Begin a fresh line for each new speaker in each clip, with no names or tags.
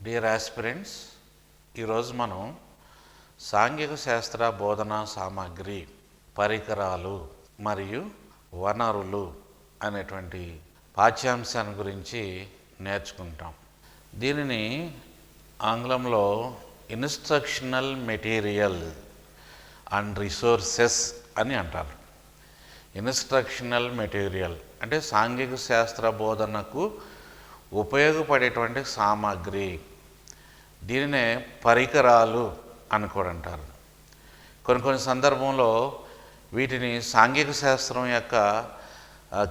Dear aspirants, ఈరోజు మనం సాంఘిక శాస్త్ర బోధనా సామాగ్రి, పరికరాలు మరియు వనరులు అనేటువంటి పాఠ్యాంశాన్ని గురించి నేర్చుకుంటాం. దీనిని ఆంగ్లంలో ఇన్స్ట్రక్షనల్ మెటీరియల్ అండ్ రిసోర్సెస్ అని అంటారు. ఇన్స్ట్రక్షనల్ మెటీరియల్ అంటే సాంఘిక శాస్త్ర బోధనకు ఉపయోగపడేటువంటి సామాగ్రి, దీనినే పరికరాలు అని కూడా అంటారు. కొన్ని సందర్భంలో వీటిని సాంఘిక శాస్త్రం యొక్క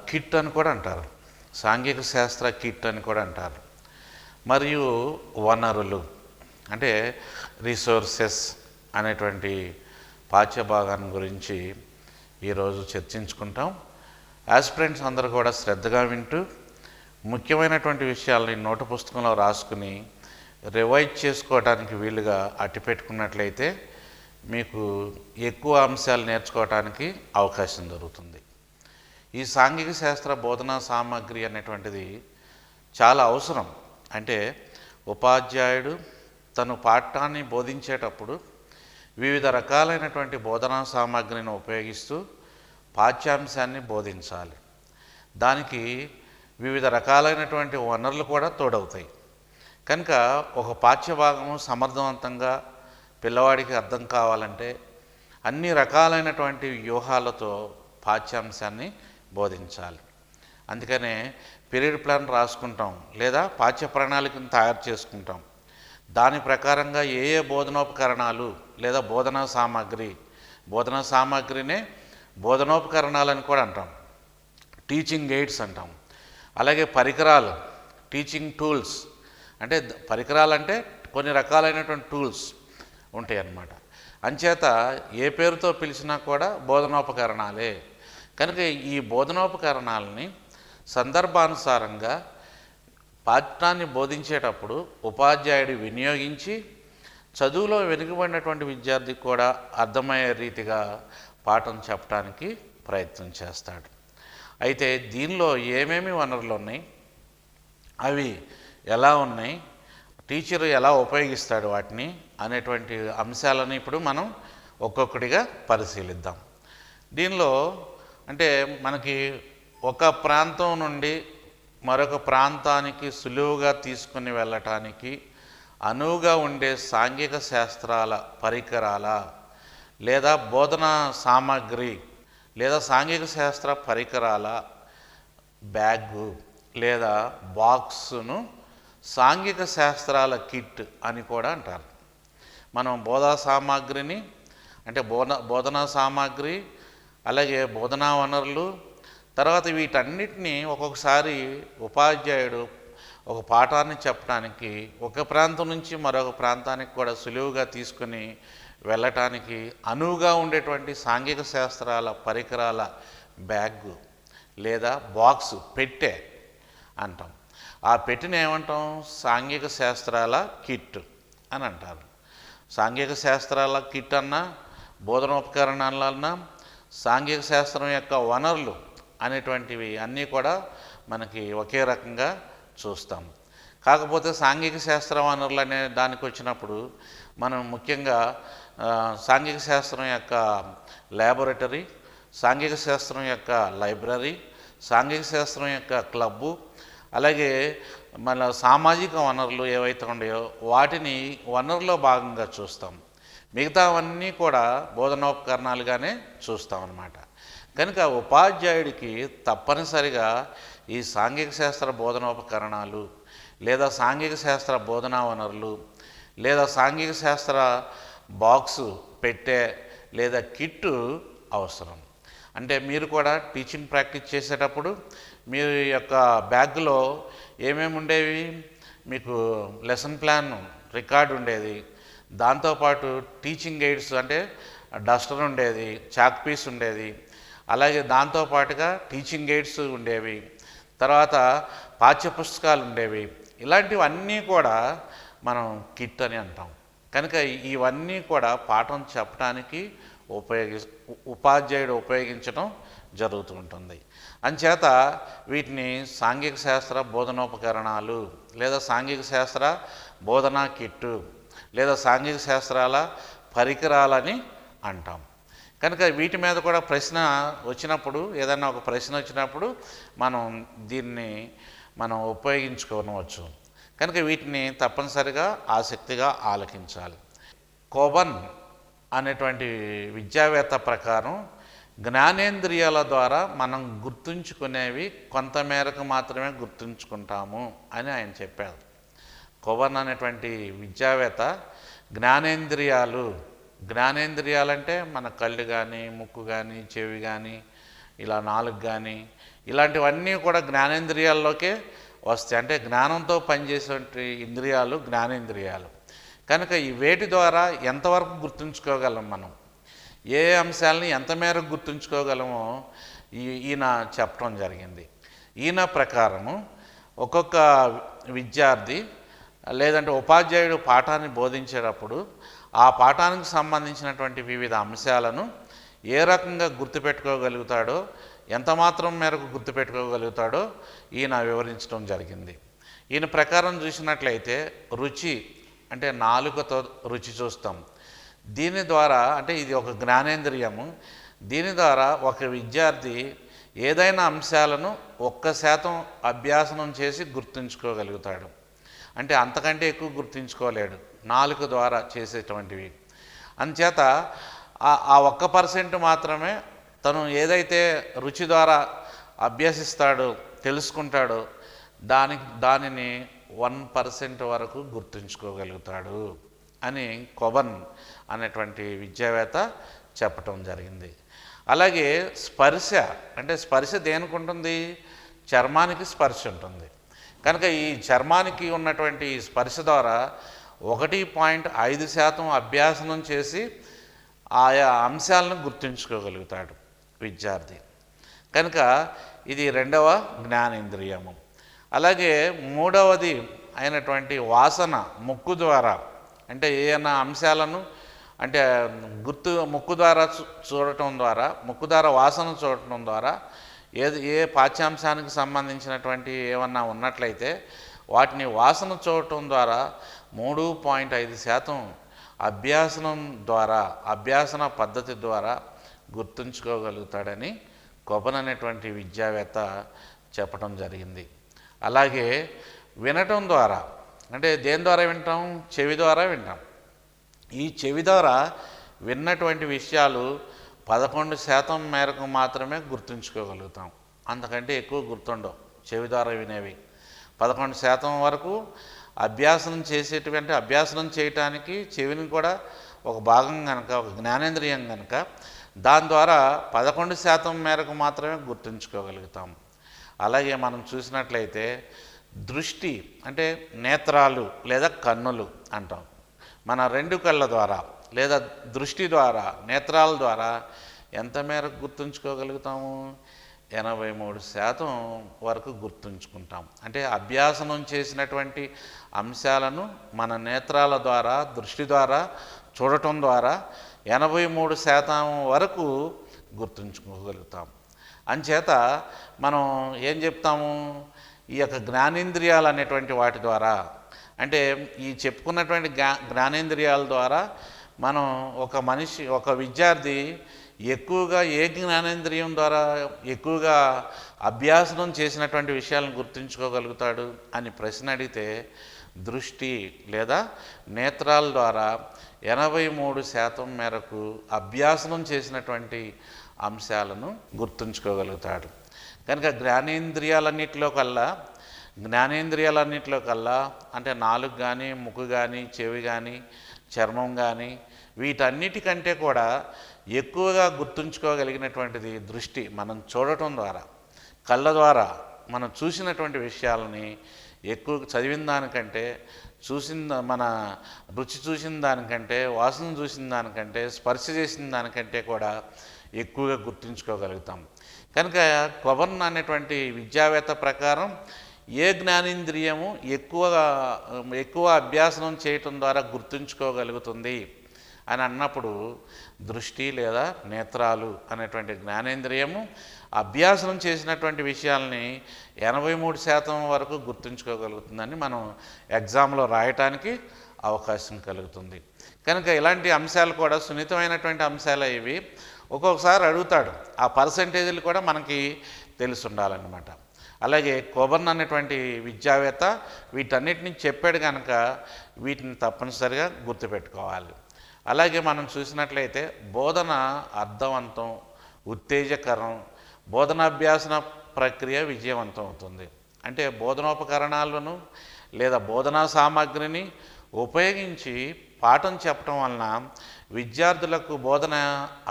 కిట్ అని కూడా అంటారు. సాంఘిక శాస్త్ర కిట్ అని కూడా అంటారు. మరియు వనరులు అంటే రిసోర్సెస్ అనేటువంటి పాఠ్యభాగాన్ని గురించి ఈరోజు చర్చించుకుంటాం. ఆస్పిరెంట్స్ అందరూ కూడా శ్రద్ధగా వింటూ ముఖ్యమైనటువంటి విషయాలని నోటు పుస్తకంలో రాసుకుని రివైజ్ చేసుకోవడానికి వీలుగా అట్టిపెట్టుకున్నట్లయితే మీకు ఎక్కువ అంశాలు నేర్చుకోవడానికి అవకాశం దొరుకుతుంది. ఈ సాంఘిక శాస్త్ర బోధనా సామాగ్రి అనేటువంటిది చాలా అవసరం. అంటే ఉపాధ్యాయుడు తను పాఠాన్ని బోధించేటప్పుడు వివిధ రకాలైనటువంటి బోధనా సామాగ్రిని ఉపయోగిస్తూ పాఠ్యాంశాన్ని బోధించాలి. దానికి వివిధ రకాలైనటువంటి వనరులు కూడా తోడవుతాయి. కనుక ఒక పాఠ్యభాగము సమర్థవంతంగా పిల్లవాడికి అర్థం కావాలంటే అన్ని రకాలైనటువంటి వ్యూహాలతో పాఠ్యాంశాన్ని బోధించాలి. అందుకనే పీరియడ్ ప్లాన్ రాసుకుంటాం, లేదా పాఠ్య ప్రణాళికను తయారు చేసుకుంటాం. దాని ప్రకారంగా ఏ బోధనోపకరణాలు లేదా బోధనా సామాగ్రినే బోధనోపకరణాలని కూడా అంటాం, టీచింగ్ ఎయిడ్స్ అంటాం. అలాగే పరికరాలు, టీచింగ్ టూల్స్ అంటే పరికరాలు అంటే కొన్ని రకాలైనటువంటి టూల్స్ ఉంటాయి అన్నమాట. అంచేత ఏ పేరుతో పిలిచినా కూడా బోధనోపకరణాలే. కనుక ఈ బోధనోపకరణాలని సందర్భానుసారంగా పాఠాన్ని బోధించేటప్పుడు ఉపాధ్యాయుడు వినియోగించి చదువులో వెనుకబడినటువంటి విద్యార్థికి కూడా అర్థమయ్యే రీతిగా పాఠం చెప్పడానికి ప్రయత్నం చేస్తాడు. అయితే దీనిలో ఏమేమి వనరులు ఉన్నాయి, అవి ఎలా ఉన్నాయి, టీచరు ఎలా ఉపయోగిస్తాడు వాటిని అనేటువంటి అంశాలను ఇప్పుడు మనం ఒక్కొక్కటిగా పరిశీలిద్దాం. దీనిలో అంటే మనకి ఒక ప్రాంతం నుండి మరొక ప్రాంతానికి సులువుగా తీసుకుని వెళ్ళటానికి అనువుగా ఉండే సాంఘిక శాస్త్రాల పరికరాల లేదా బోధనా సామాగ్రి లేదా సాంఘిక శాస్త్ర పరికరాల బ్యాగు లేదా బాక్సును సాంఘిక శాస్త్రాల కిట్ అని కూడా అంటారు. మనం బోధనా సామాగ్రిని అంటే బోధనా సామాగ్రి, అలాగే బోధనా వనరులు, తర్వాత వీటన్నిటినీ ఒక్కొక్కసారి ఉపాధ్యాయుడు ఒక పాఠాన్ని చెప్పడానికి ఒక ప్రాంతం నుంచి మరొక ప్రాంతానికి కూడా సులువుగా తీసుకుని వెళ్ళటానికి అనువుగా ఉండేటువంటి సాంఘిక శాస్త్రాల పరికరాల బ్యాగ్ లేదా బాక్సు, పెట్టె అంటాం. ఆ పెట్టెని ఏమంటాం? సాంఘిక శాస్త్రాల కిట్ అని అంటారు. సాంఘిక శాస్త్రాల కిట్ అన్నా, బోధనోపకరణాలన్నా, సాంఘిక శాస్త్రం యొక్క వనరులు అనేటువంటివి అన్నీ కూడా మనకి ఒకే రకంగా చూస్తాం. కాకపోతే సాంఘిక శాస్త్ర వనరులు అనే దానికి వచ్చినప్పుడు మనం ముఖ్యంగా సాంఘిక శాస్త్రం యొక్క ల్యాబొరేటరీ, సాంఘిక శాస్త్రం యొక్క లైబ్రరీ, సాంఘిక శాస్త్రం యొక్క క్లబ్బు, అలాగే మన సామాజిక వనరులు ఏవైతే ఉన్నాయో వాటిని వనరులో భాగంగా చూస్తాం. మిగతావన్నీ కూడా బోధనోపకరణాలుగానే చూస్తాం అన్నమాట. కనుక ఉపాధ్యాయుడికి తప్పనిసరిగా ఈ సాంఘిక శాస్త్ర బోధనోపకరణాలు లేదా సాంఘిక శాస్త్ర బోధనా వనరులు లేదా సాంఘిక శాస్త్ర బాక్సు, పెట్టె లేదా కిట్టు అవసరం. అంటే మీరు కూడా టీచింగ్ ప్రాక్టీస్ చేసేటప్పుడు మీ యొక్క బ్యాగ్లో ఏమేమి ఉండేవి? మీకు లెసన్ ప్లాన్ రికార్డు ఉండేది, దాంతోపాటు టీచింగ్ ఎయిడ్స్ అంటే డస్టర్ ఉండేది, చాక్ పీస్ ఉండేది, అలాగే దాంతోపాటుగా టీచింగ్ ఎయిడ్స్ ఉండేవి, తర్వాత పాఠ్యపుస్తకాలు ఉండేవి. ఇలాంటివన్నీ కూడా మనం కిట్ అని అంటాం. కనుక ఇవన్నీ కూడా పాఠం చెప్పడానికి ఉపాధ్యాయుడు ఉపయోగించడం జరుగుతూ ఉంటుంది. అంచేత వీటిని సాంఘిక శాస్త్ర బోధనోపకరణాలు లేదా సాంఘిక శాస్త్ర బోధనా కిట్టు లేదా సాంఘిక శాస్త్రాల పరికరాలని అంటాం. కనుక వీటి మీద కూడా ప్రశ్న వచ్చినప్పుడు, ఏదైనా ఒక ప్రశ్న వచ్చినప్పుడు దీన్ని మనం ఉపయోగించుకోవచ్చు. కనుక వీటిని తప్పనిసరిగా ఆసక్తిగా ఆలకించాలి. కోబన్ అనేటువంటి విద్యావేత్త ప్రకారం జ్ఞానేంద్రియాల ద్వారా మనం గుర్తుంచుకునేవి కొంతమేరకు మాత్రమే గుర్తుంచుకుంటాము అని ఆయన చెప్పారు. కోబన్ అనేటువంటి విద్యావేత్త జ్ఞానేంద్రియాలంటే మన కళ్ళు కానీ, ముక్కు కానీ, చెవి కానీ, ఇలా నాలుగు కానీ, ఇలాంటివన్నీ కూడా జ్ఞానేంద్రియాల్లోకే వస్తాయి. అంటే జ్ఞానంతో పనిచేసే ఇంద్రియాలు జ్ఞానేంద్రియాలు. కనుక ఈ వేటి ద్వారా ఎంతవరకు గుర్తుంచుకోగలం, మనం ఏ అంశాలని ఎంత మేరకు గుర్తుంచుకోగలమో ఈయన చెప్పడం జరిగింది. ఈయన ప్రకారము ఒక్కొక్క విద్యార్థి లేదంటే ఉపాధ్యాయుడు పాఠాన్ని బోధించేటప్పుడు ఆ పాఠానికి సంబంధించినటువంటి వివిధ అంశాలను ఏ రకంగా గుర్తుపెట్టుకోగలుగుతాడో, ఎంత మాత్రం మేరకు గుర్తుపెట్టుకోగలుగుతాడో ఈయన వివరించడం జరిగింది. ఈయన ప్రకారం చూసినట్లయితే రుచి అంటే నాలుకతో రుచి చూస్తాం. దీని ద్వారా, అంటే ఇది ఒక జ్ఞానేంద్రియము, దీని ద్వారా ఒక విద్యార్థి ఏదైనా అంశాలను 1% అభ్యాసనం చేసి గుర్తుంచుకోగలుగుతాడు. అంటే అంతకంటే ఎక్కువ గుర్తుంచుకోలేడు నాలుక ద్వారా చేసేటువంటివి. అందుచేత ఆ 1% మాత్రమే తను ఏదైతే రుచి ద్వారా అభ్యసిస్తాడో, తెలుసుకుంటాడో దానిని 1% వరకు గుర్తుంచుకోగలుగుతాడు అని కోబన్ అనేటువంటి విద్యావేత్త చెప్పటం జరిగింది. అలాగే స్పర్శ దేనికి ఉంటుంది? చర్మానికి స్పర్శ ఉంటుంది. కనుక ఈ చర్మానికి ఉన్నటువంటి స్పర్శ ద్వారా 1.5% అభ్యాసనం చేసి ఆయా అంశాలను గుర్తుంచుకోగలుగుతాడు విద్యార్థి. కనుక ఇది రెండవ జ్ఞానేంద్రియము. అలాగే మూడవది అయినటువంటి వాసన, ముక్కు ద్వారా, అంటే ఏమైనా అంశాలను అంటే ముక్కు ద్వారా చూడటం ద్వారా, ముక్కు ద్వారా వాసన చూడటం ద్వారా ఏ పాఠ్యాంశానికి సంబంధించినటువంటి ఏమన్నా ఉన్నట్లయితే వాటిని వాసన చూడటం ద్వారా 3.5% అభ్యాసన పద్ధతి ద్వారా గుర్తుంచుకోగలుగుతాడని కోబన్ అనేటువంటి విద్యావేత్త చెప్పడం జరిగింది. అలాగే వినటం ద్వారా, అంటే దేని ద్వారా వింటాం? చెవి ద్వారా వింటాం. ఈ చెవి ద్వారా విన్నటువంటి విషయాలు 11% మేరకు మాత్రమే గుర్తుంచుకోగలుగుతాం. అంతకంటే ఎక్కువ గుర్తుండవు చెవి ద్వారా వినేవి. 11% వరకు అభ్యాసనం చేయటానికి చెవిని కూడా ఒక భాగం కనుక, ఒక జ్ఞానేంద్రియం కనుక, దాని ద్వారా 11% మేరకు మాత్రమే గుర్తుంచుకోగలుగుతాం. అలాగే మనం చూసినట్లయితే దృష్టి అంటే నేత్రాలు లేదా కన్నులు అంటాం. మన 2 కళ్ళ ద్వారా లేదా దృష్టి ద్వారా, నేత్రాల ద్వారా ఎంత మేరకు గుర్తుంచుకోగలుగుతాము? 83% వరకు గుర్తుంచుకుంటాం. అంటే అభ్యాసనం చేసినటువంటి అంశాలను మన నేత్రాల ద్వారా, దృష్టి ద్వారా చూడటం ద్వారా 83% వరకు గుర్తుంచుకోగలుగుతాం. అంచేత మనం ఏం చెప్తాము? ఈ యొక్క జ్ఞానేంద్రియాలు అనేటువంటి వాటి ద్వారా, అంటే ఈ చెప్పుకున్నటువంటి జ్ఞానేంద్రియాల ద్వారా మనం ఒక విద్యార్థి ఎక్కువగా ఏ జ్ఞానేంద్రియం ద్వారా ఎక్కువగా అభ్యాసనం చేసినటువంటి విషయాలను గుర్తుంచుకోగలుగుతాడు అని ప్రశ్న అడిగితే దృష్టి లేదా నేత్రాల ద్వారా 83% మేరకు అభ్యాసనం చేసినటువంటి అంశాలను గుర్తుంచుకోగలుగుతాడు. కనుక జ్ఞానేంద్రియాలన్నింటిలో కల్లా అంటే నాలుగు కానీ, ముక్కు కానీ, చెవి కానీ, చర్మం కానీ, వీటన్నిటికంటే కూడా ఎక్కువగా గుర్తుంచుకోగలిగినటువంటిది దృష్టి. మనం చూడటం ద్వారా, కళ్ళ ద్వారా మనం చూసినటువంటి విషయాలని ఎక్కువ చదివిన దానికంటే, మన రుచి చూసిన దానికంటే, వాసన చూసిన దానికంటే, స్పర్శ చేసిన దానికంటే కూడా ఎక్కువగా గుర్తుంచుకోగలుగుతాం. కనుక కోబన్ అనేటువంటి విద్యావేత్త ప్రకారం ఏ జ్ఞానేంద్రియము ఎక్కువ అభ్యాసనం చేయటం ద్వారా గుర్తుంచుకోగలుగుతుంది అని అన్నప్పుడు దృష్టి లేదా నేత్రాలు అనేటువంటి జ్ఞానేంద్రియము అభ్యాసనం చేసినటువంటి విషయాల్ని 83% వరకు గుర్తుంచుకోగలుగుతుందని మనం ఎగ్జామ్లో రాయటానికి అవకాశం కలుగుతుంది. కనుక ఇలాంటి అంశాలు కూడా సున్నితమైనటువంటి అంశాలు ఇవి. ఒక్కొక్కసారి అడుగుతాడు, ఆ పర్సంటేజీలు కూడా మనకి తెలిసి ఉండాలన్నమాట. అలాగే కోబర్న్ అనేటువంటి విద్యావేత్త వీటన్నిటిని చెప్పాడు కనుక వీటిని తప్పనిసరిగా గుర్తుపెట్టుకోవాలి. అలాగే మనం చూసినట్లయితే బోధన అర్థవంతం, ఉత్తేజకరం, బోధనాభ్యాసన ప్రక్రియ విజయవంతం అవుతుంది. అంటే బోధనోపకరణాలను లేదా బోధనా సామాగ్రిని ఉపయోగించి పాఠం చెప్పడం వలన విద్యార్థులకు బోధన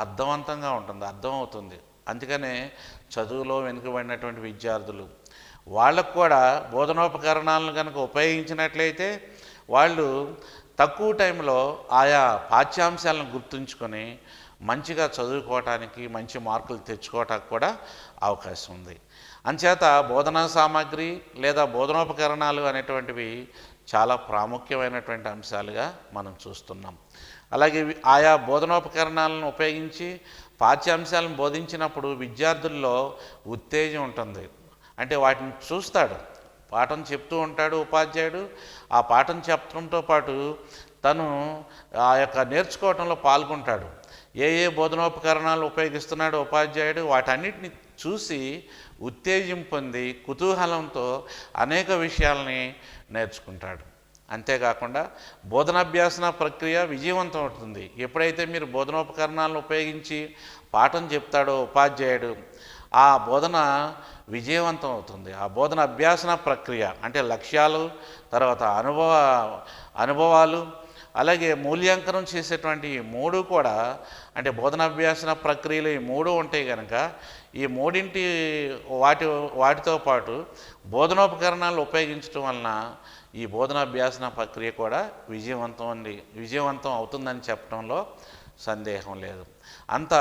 అర్థవంతంగా ఉంటుంది, అర్థమవుతుంది. అందుకనే చదువులో వెనుకబడినటువంటి విద్యార్థులు వాళ్ళకు కూడా బోధనోపకరణాలను కనుక ఉపయోగించినట్లయితే వాళ్ళు తక్కువ టైంలో ఆయా పాఠ్యాంశాలను గుర్తుంచుకొని మంచిగా చదువుకోవటానికి, మంచి మార్కులు తెచ్చుకోవటానికి కూడా అవకాశం ఉంది. అంచేత బోధనా సామాగ్రి లేదా బోధనోపకరణాలు అనేటువంటివి చాలా ప్రాముఖ్యమైనటువంటి అంశాలుగా మనం చూస్తున్నాం. అలాగే ఆయా బోధనోపకరణాలను ఉపయోగించి పాఠ్యాంశాలను బోధించినప్పుడు విద్యార్థుల్లో ఉత్తేజం ఉంటుంది. అంటే వాటిని చూస్తాడు, పాఠం చెప్తూ ఉంటాడు ఉపాధ్యాయుడు, ఆ పాఠం చెప్పడంతో పాటు తను ఆ యొక్క నేర్చుకోవడంలో పాల్గొంటాడు. ఏ ఏ బోధనోపకరణాలు ఉపయోగిస్తున్నాడో ఉపాధ్యాయుడు వాటన్నిటిని చూసి ఉత్తేజం పొంది కుతూహలంతో అనేక విషయాల్ని నేర్చుకుంటాడు. అంతేకాకుండా బోధనాభ్యాసన ప్రక్రియ విజయవంతం అవుతుంది. ఎప్పుడైతే మీరు బోధనోపకరణాలను ఉపయోగించి పాఠం చెప్తాడో ఉపాధ్యాయుడు, ఆ బోధన విజయవంతం అవుతుంది. ఆ బోధన అభ్యాసన ప్రక్రియ అంటే లక్ష్యాలు, తర్వాత అనుభవాలు, అలాగే మూల్యాంకనం చేసేటువంటి ఈ మూడు కూడా, అంటే బోధనాభ్యాసన ప్రక్రియలు ఈ మూడు ఉంటాయి కనుక ఈ మూడింటి వాటితో పాటు బోధనోపకరణాలు ఉపయోగించడం వలన ఈ బోధనాభ్యాసన ప్రక్రియ కూడా విజయవంతం అవుతుందని చెప్పడంలో సందేహం లేదు. అంత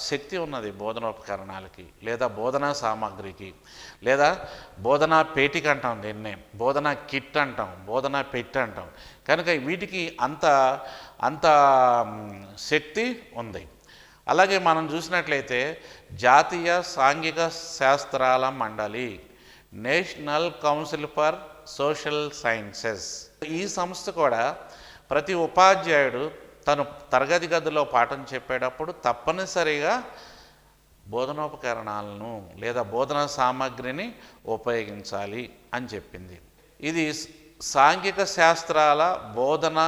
శక్తి ఉన్నది బోధనోపకరణాలకి లేదా బోధనా సామాగ్రికి లేదా బోధనా పేటిక అంటాం, దీన్నే బోధనా కిట్ అంటాం, బోధనా పెట్టి అంటాం. కనుక వీటికి అంత శక్తి ఉంది. అలాగే మనం చూసినట్లయితే జాతీయ సాంఘిక శాస్త్రాల మండలి, national council for social sciences, ఈ సంస్థ కూడా ప్రతి ఉపాధ్యాయుడు తను తరగతి గదిలో పాఠం చెప్పేటప్పుడు తప్పనిసరిగా బోధనోపకరణాలను లేదా బోధనా సామాగ్రిని ఉపయోగించాలి అని చెప్పింది. ఇది సాంఘిక శాస్త్రాల బోధన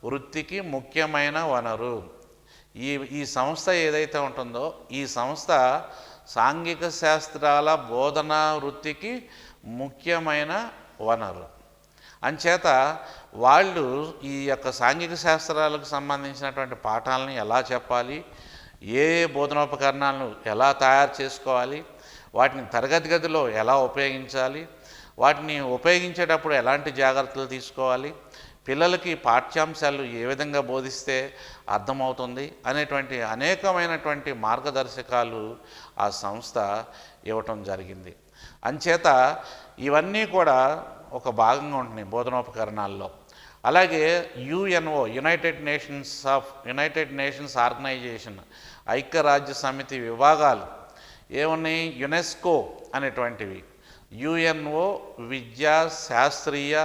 వృత్తికి ముఖ్యమైన వనరు. ఈ సంస్థ ఏదైతే ఉంటుందో ఈ సంస్థ సాంఘిక శాస్త్రాల బోధనా వృత్తికి ముఖ్యమైన వనరు. అంచేత వాళ్ళు ఈ యొక్క సాంఘిక శాస్త్రాలకు సంబంధించినటువంటి పాఠాలని ఎలా చెప్పాలి, ఏ బోధనోపకరణాలను ఎలా తయారు చేసుకోవాలి, వాటిని తరగతి గదిలో ఎలా ఉపయోగించాలి, వాటిని ఉపయోగించేటప్పుడు ఎలాంటి జాగ్రత్తలు తీసుకోవాలి, పిల్లలకి పాఠ్యాంశాలు ఏ విధంగా బోధిస్తే అర్థమవుతుంది అనేటువంటి అనేకమైనటువంటి మార్గదర్శకాలు ఆ సంస్థ ఇవ్వటం జరిగింది. అంచేత ఇవన్నీ కూడా ఒక భాగంగా ఉంటున్నాయి బోధనోపకరణాల్లో. అలాగే యుఎన్ఓ, యునైటెడ్ నేషన్స్ ఆర్గనైజేషన్, ఐక్యరాజ్య సమితి విభాగాలు ఏమున్నాయి, యునెస్కో అనేటువంటివి, యుఎన్ఓ విద్యా శాస్త్రీయ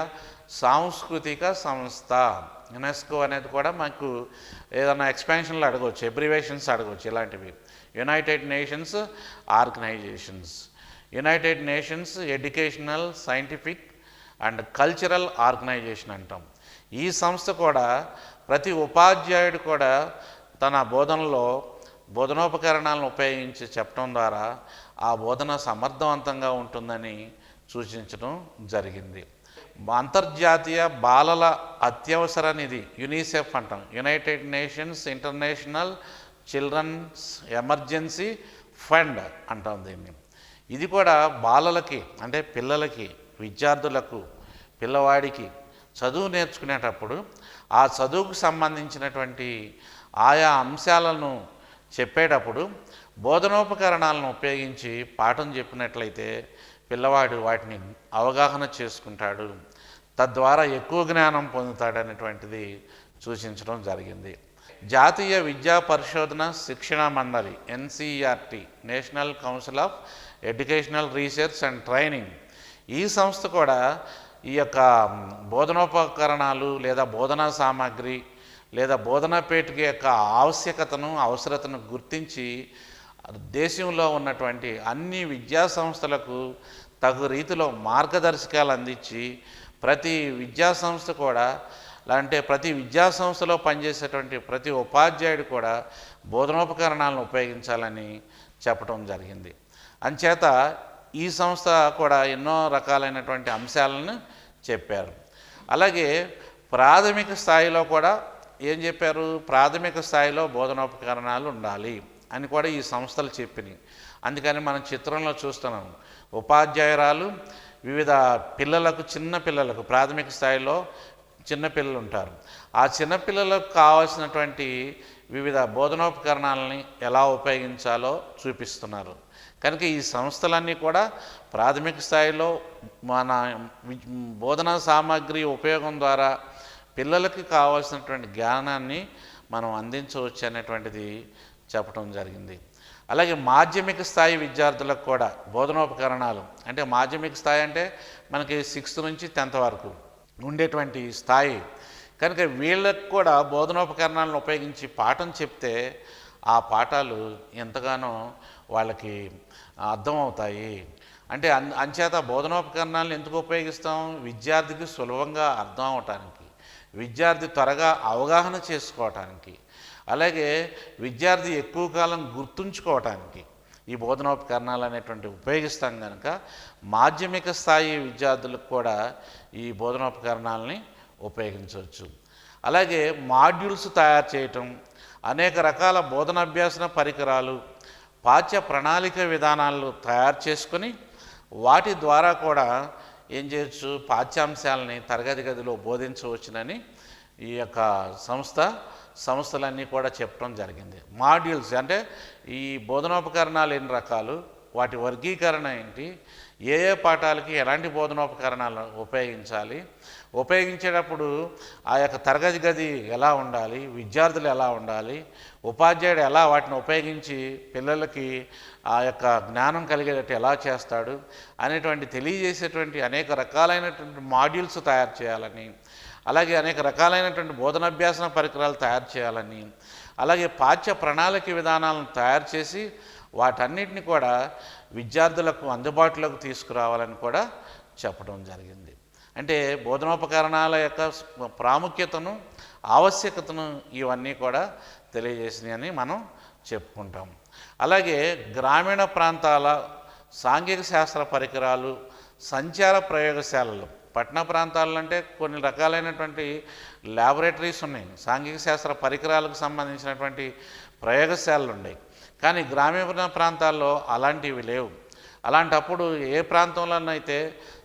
సాంస్కృతిక సంస్థ. యునెస్కో అనేది కూడా మాకు ఏదైనా ఎక్స్పాన్షన్లు అడగవచ్చు, ఎబ్రివేషన్స్ అడగవచ్చు. ఇలాంటివి United Nations organizations, United Nations educational, scientific and cultural organization అంటాం. ఈ సంస్థ కూడా ప్రతి ఉపాధ్యాయుడు కూడా తన బోధనలో బోధనోపకరణాలను ఉపయోగించి చెప్పడం ద్వారా ఆ బోధన సమర్థవంతంగా ఉంటుందని సూచించడం జరిగింది. అంతర్జాతీయ బాలల అత్యవసర నిధి యునిసెఫ్ అంటాం, United Nations international children's emergency fund అంటాం దీన్ని. ఇది కూడా బాలలకి అంటే పిల్లలకి, విద్యార్థులకు, పిల్లవాడికి చదువు నేర్చుకునేటప్పుడు ఆ చదువుకు సంబంధించినటువంటి ఆయా అంశాలను చెప్పేటప్పుడు బోధనోపకరణాలను ఉపయోగించి పాఠం చెప్పినట్లయితే పిల్లవాడు వాటిని అవగాహన చేసుకుంటాడు, తద్వారా ఎక్కువ జ్ఞానం పొందుతాడనేటువంటిది సూచించడం జరిగింది. జాతీయ విద్యా పరిశోధన శిక్షణ మండలి NCERT, national council of educational research and training, ఈ సంస్థ కూడా ఈ యొక్క బోధనోపకరణాలు లేదా బోధనా సామాగ్రి లేదా బోధనా పీఠిక యొక్క ఆవశ్యకతను అవసరతను గుర్తించి దేశంలో ఉన్నటువంటి అన్ని విద్యా సంస్థలకు తగు రీతిలో మార్గదర్శకాలు అందించి ప్రతి విద్యా సంస్థ కూడా అంటే ప్రతి విద్యా సంస్థలో పనిచేసేటువంటి ప్రతి ఉపాధ్యాయుడు కూడా బోధనోపకరణాలను ఉపయోగించాలని చెప్పడం జరిగింది. అంచేత ఈ సంస్థ కూడా ఎన్నో రకాలైనటువంటి అంశాలను చెప్పారు. అలాగే ప్రాథమిక స్థాయిలో కూడా ఏం చెప్పారు, ప్రాథమిక స్థాయిలో బోధనోపకరణాలు ఉండాలి అని కూడా ఈ సంస్థలు చెప్పినాయి. అందుకని మనం చిత్రంలో చూస్తున్నాం, ఉపాధ్యాయురాలు వివిధ పిల్లలకు, చిన్న పిల్లలకు, ప్రాథమిక స్థాయిలో చిన్నపిల్లలు ఉంటారు. ఆ చిన్నపిల్లలకు కావాల్సినటువంటి వివిధ బోధనోపకరణాలని ఎలా ఉపయోగించాలో చూపిస్తున్నారు. కనుక ఈ సంస్థలన్నీ కూడా ప్రాథమిక స్థాయిలో మన బోధనా సామాగ్రి ఉపయోగం ద్వారా పిల్లలకి కావాల్సినటువంటి జ్ఞానాన్ని మనం అందించవచ్చు అనేటువంటిది చెప్పడం జరిగింది. అలాగే మాధ్యమిక స్థాయి విద్యార్థులకు కూడా బోధనోపకరణాలు, అంటే మాధ్యమిక స్థాయి అంటే మనకి 6th నుంచి 10th వరకు ఉండేటువంటి స్థాయి. కనుక వీళ్ళకు కూడా బోధనోపకరణాలను ఉపయోగించి పాఠం చెప్తే ఆ పాఠాలు ఎంతగానో వాళ్ళకి అర్థమవుతాయి. అంటే అంచేత బోధనోపకరణాలను ఎందుకు ఉపయోగిస్తాం, విద్యార్థికి సులభంగా అర్థం అవటానికి, విద్యార్థి త్వరగా అవగాహన చేసుకోవటానికి, అలాగే విద్యార్థి ఎక్కువ కాలం గుర్తుంచుకోవటానికి ఈ బోధనోపకరణాలు అనేటువంటి ఉపయోగిస్తాం. కనుక మాధ్యమిక స్థాయి విద్యార్థులకు కూడా ఈ బోధనోపకరణాలని ఉపయోగించవచ్చు. అలాగే మాడ్యూల్స్ తయారు చేయటం, అనేక రకాల బోధనాభ్యాసన పరికరాలు, పాఠ్య ప్రణాళిక విధానాలు తయారు చేసుకొని వాటి ద్వారా కూడా ఏం చేయొచ్చు, పాఠ్యాంశాలని తరగతి గదిలో బోధించవచ్చునని ఈ యొక్క సంస్థలన్నీ కూడా చెప్పడం జరిగింది. మాడ్యూల్స్ అంటే ఈ బోధనోపకరణాలు ఎన్ని రకాలు, వాటి వర్గీకరణ ఏంటి, ఏ ఏ పాఠాలకి ఎలాంటి బోధనోపకరణాలు ఉపయోగించాలి, ఉపయోగించేటప్పుడు ఆ యొక్క తరగతి గది ఎలా ఉండాలి, విద్యార్థులు ఎలా ఉండాలి, ఉపాధ్యాయుడు ఎలా వాటిని ఉపయోగించి పిల్లలకి ఆ యొక్క జ్ఞానం కలిగేటట్టు ఎలా చేస్తాడు అనేటువంటి తెలియజేసేటువంటి అనేక రకాలైనటువంటి మాడ్యూల్స్ తయారు చేయాలని, అలాగే అనేక రకాలైనటువంటి బోధనాభ్యాసన పరికరాలు తయారు చేయాలని, అలాగే పాఠ్య ప్రణాళిక విధానాలను తయారు చేసి వాటన్నిటిని కూడా విద్యార్థులకు అందుబాటులోకి తీసుకురావాలని కూడా చెప్పడం జరిగింది. అంటే బోధనోపకరణాల యొక్క ప్రాముఖ్యతను, ఆవశ్యకతను ఇవన్నీ కూడా తెలియజేసినాయని మనం చెప్పుకుంటాం. అలాగే గ్రామీణ ప్రాంతాల సాంఘిక శాస్త్ర పరికరాలు, సంచార ప్రయోగశాలలు, పట్టణ ప్రాంతాల్లో అంటే కొన్ని రకాలైనటువంటి ల్యాబొరేటరీస్ ఉన్నాయి, సాంఘిక శాస్త్ర పరికరాలకు సంబంధించినటువంటి ప్రయోగశాలలు ఉన్నాయి. కానీ గ్రామీణ ప్రాంతాల్లో అలాంటివి లేవు. అలాంటప్పుడు ఏ ప్రాంతంలోనైతే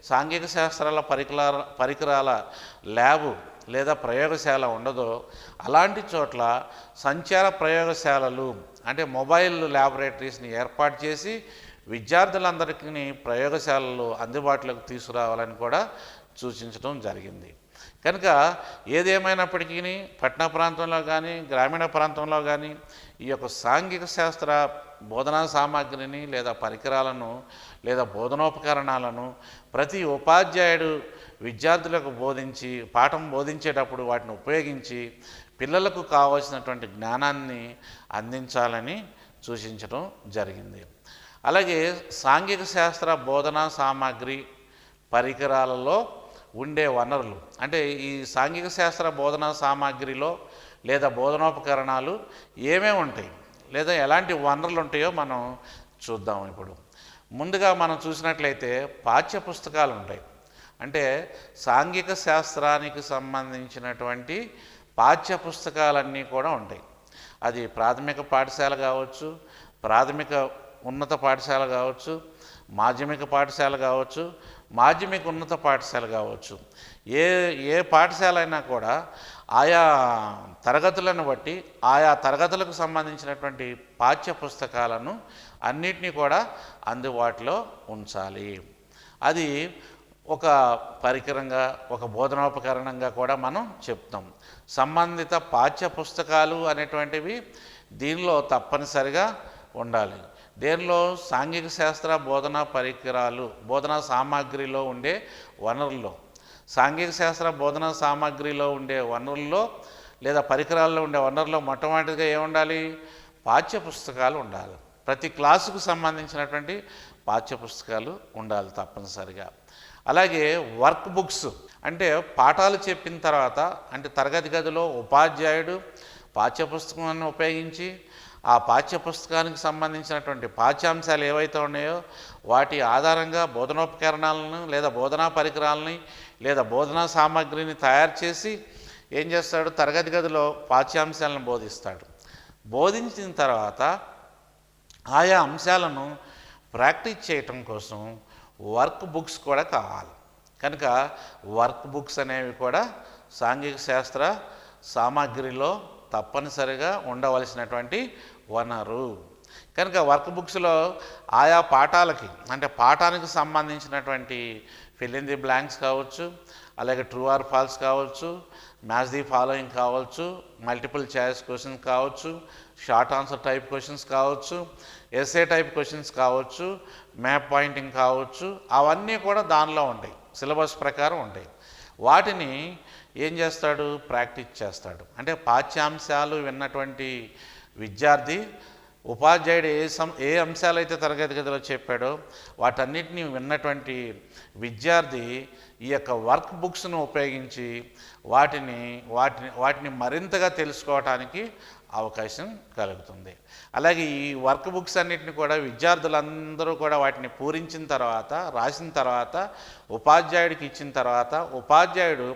సాంఘిక శాస్త్రాల పరికరాల ల్యాబు లేదా ప్రయోగశాల ఉండదో అలాంటి చోట్ల సంచార ప్రయోగశాలలు అంటే మొబైల్ ల్యాబొరేటరీస్ని ఏర్పాటు చేసి విద్యార్థులందరికీ ప్రయోగశాలలు అందుబాటులోకి తీసుకురావాలని కూడా సూచించడం జరిగింది. కనుక ఏదేమైనప్పటికీ పట్టణ ప్రాంతంలో కానీ గ్రామీణ ప్రాంతంలో కానీ ఈ యొక్క సాంఘిక శాస్త్ర బోధనా సామాగ్రిని లేదా పరికరాలను లేదా బోధనోపకరణాలను ప్రతి ఉపాధ్యాయుడు విద్యార్థులకు బోధించి పాఠం బోధించేటప్పుడు వాటిని ఉపయోగించి పిల్లలకు కావాల్సినటువంటి జ్ఞానాన్ని అందించాలని సూచించడం జరిగింది. అలాగే సాంఘిక శాస్త్ర బోధనా సామాగ్రి పరికరాలలో ఉండే వనరులు అంటే ఈ సాంఘిక శాస్త్ర బోధనా సామాగ్రిలో లేదా బోధనోపకరణాలు ఏమేమి ఉంటాయి లేదా ఎలాంటి వనరులు ఉంటాయో మనం చూద్దాం. ఇప్పుడు ముందుగా మనం చూసినట్లయితే పాఠ్య పుస్తకాలు ఉంటాయి. అంటే సాంఘిక శాస్త్రానికి సంబంధించినటువంటి పాఠ్య పుస్తకాలన్నీ కూడా ఉంటాయి. అది ప్రాథమిక పాఠశాల కావచ్చు, ప్రాథమిక ఉన్నత పాఠశాల కావచ్చు, మాధ్యమిక పాఠశాల కావచ్చు, మాధ్యమిక ఉన్నత పాఠశాల కావచ్చు. ఏ పాఠశాల అయినా కూడా ఆయా తరగతులను బట్టి ఆయా తరగతులకు సంబంధించినటువంటి పాఠ్య పుస్తకాలను అన్నిటినీ కూడా అందుబాటులో ఉంచాలి. అది ఒక పరికరంగా, ఒక బోధనోపకరణంగా కూడా మనం చెప్తాం. సంబంధిత పాఠ్య పుస్తకాలు అనేటువంటివి దీనిలో తప్పనిసరిగా ఉండాలి. దీనిలో సాంఘిక శాస్త్ర బోధనా పరికరాలు, బోధనా సామాగ్రిలో ఉండే వనరుల్లో, సాంఘిక శాస్త్ర బోధనా సామాగ్రిలో ఉండే వనరుల్లో లేదా పరికరాల్లో ఉండే వనరుల్లో మొట్టమొదటిగా ఏముండాలి? పాఠ్య పుస్తకాలు ఉండాలి. ప్రతి క్లాసుకు సంబంధించినటువంటి పాఠ్య పుస్తకాలు ఉండాలి తప్పనిసరిగా. అలాగే వర్క్ బుక్స్, అంటే పాఠాలు చెప్పిన తర్వాత, అంటే తరగతి గదిలో ఉపాధ్యాయుడు పాఠ్యపుస్తకాన్ని ఉపయోగించి ఆ పాఠ్యపుస్తకానికి సంబంధించినటువంటి పాఠ్యాంశాలు ఏవైతే ఉన్నాయో వాటి ఆధారంగా బోధనోపకరణాలను లేదా బోధనా పరికరాలని లేదా బోధనా సామాగ్రిని తయారు చేసి ఏం చేస్తాడు? తరగతి గదిలో పాఠ్యాంశాలను బోధిస్తాడు. బోధించిన తర్వాత ఆయా అంశాలను ప్రాక్టీస్ చేయటం కోసం వర్క్ బుక్స్ కూడా కావాలి. కనుక వర్క్ బుక్స్ అనేవి కూడా సాంఘిక శాస్త్ర సామాగ్రిలో తప్పనిసరిగా ఉండవలసినటువంటి వనరు. కనుక వర్క్ బుక్స్లో ఆయా పాఠాలకి, అంటే పాఠానికి సంబంధించినటువంటి ఫిల్ ఇన్ ది బ్లాంక్స్ కావచ్చు, అలాగే ట్రూ ఆర్ ఫాల్స్ కావచ్చు, మ్యాచ్ ది ఫాలోయింగ్ కావచ్చు, మల్టిపుల్ చాయిస్ క్వశ్చన్స్ కావచ్చు, షార్ట్ ఆన్సర్ టైప్ క్వశ్చన్స్ కావచ్చు, ఎస్ఏ టైప్ క్వశ్చన్స్ కావచ్చు, మ్యాప్ పాయింటింగ్ కావచ్చు, అవన్నీ కూడా దానిలో ఉంటాయి, సిలబస్ ప్రకారం ఉంటాయి. వాటిని ఏం చేస్తాడు? ప్రాక్టీస్ చేస్తాడు. అంటే పాఠ్యాంశాలు విన్నటువంటి విద్యార్థి ఉపాధ్యాయుడు ఏ అంశాలైతే తరగతి గదిలో చెప్పాడో వాటన్నిటిని విన్నటువంటి విద్యార్థి ఈ యొక్క వర్క్ బుక్స్ను ఉపయోగించి వాటిని మరింతగా తెలుసుకోవటానికి అవకాశం కలుగుతుంది. అలాగే ఈ వర్క్ బుక్స్ అన్నిటిని కూడా విద్యార్థులందరూ కూడా వాటిని పూరించిన తర్వాత, రాసిన తర్వాత ఉపాధ్యాయుడికి ఇచ్చిన తర్వాత ఉపాధ్యాయుడు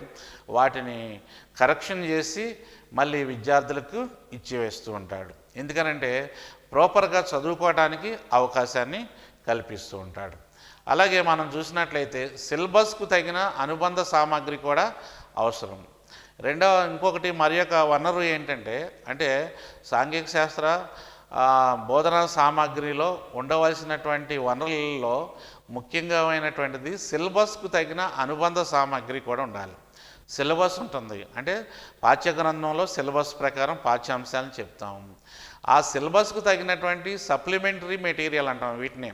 వాటిని కరెక్షన్ చేసి మళ్ళీ విద్యార్థులకు ఇచ్చివేస్తూ ఉంటాడు. ఎందుకనంటే ప్రాపర్గా చదువుకోవడానికి అవకాశాన్ని కల్పిస్తూ ఉంటాడు. అలాగే మనం చూసినట్లయితే సిలబస్కు తగిన అనుబంధ సామాగ్రి కూడా అవసరం. ఇంకొకటి మరి యొక్క వనరు ఏంటంటే, అంటే సాంఘిక శాస్త్ర బోధనా సామాగ్రిలో ఉండవలసినటువంటి వనరులలో ముఖ్యంగా అయినటువంటిది సిలబస్కు తగిన అనుబంధ సామాగ్రి కూడా ఉండాలి. సిలబస్ ఉంటుంది, అంటే పాఠ్యగ్రంథంలో సిలబస్ ప్రకారం పాఠ్యాంశాలను చెప్తాము. ఆ సిలబస్కు తగినటువంటి సప్లిమెంటరీ మెటీరియల్ అంటాం వీటిని,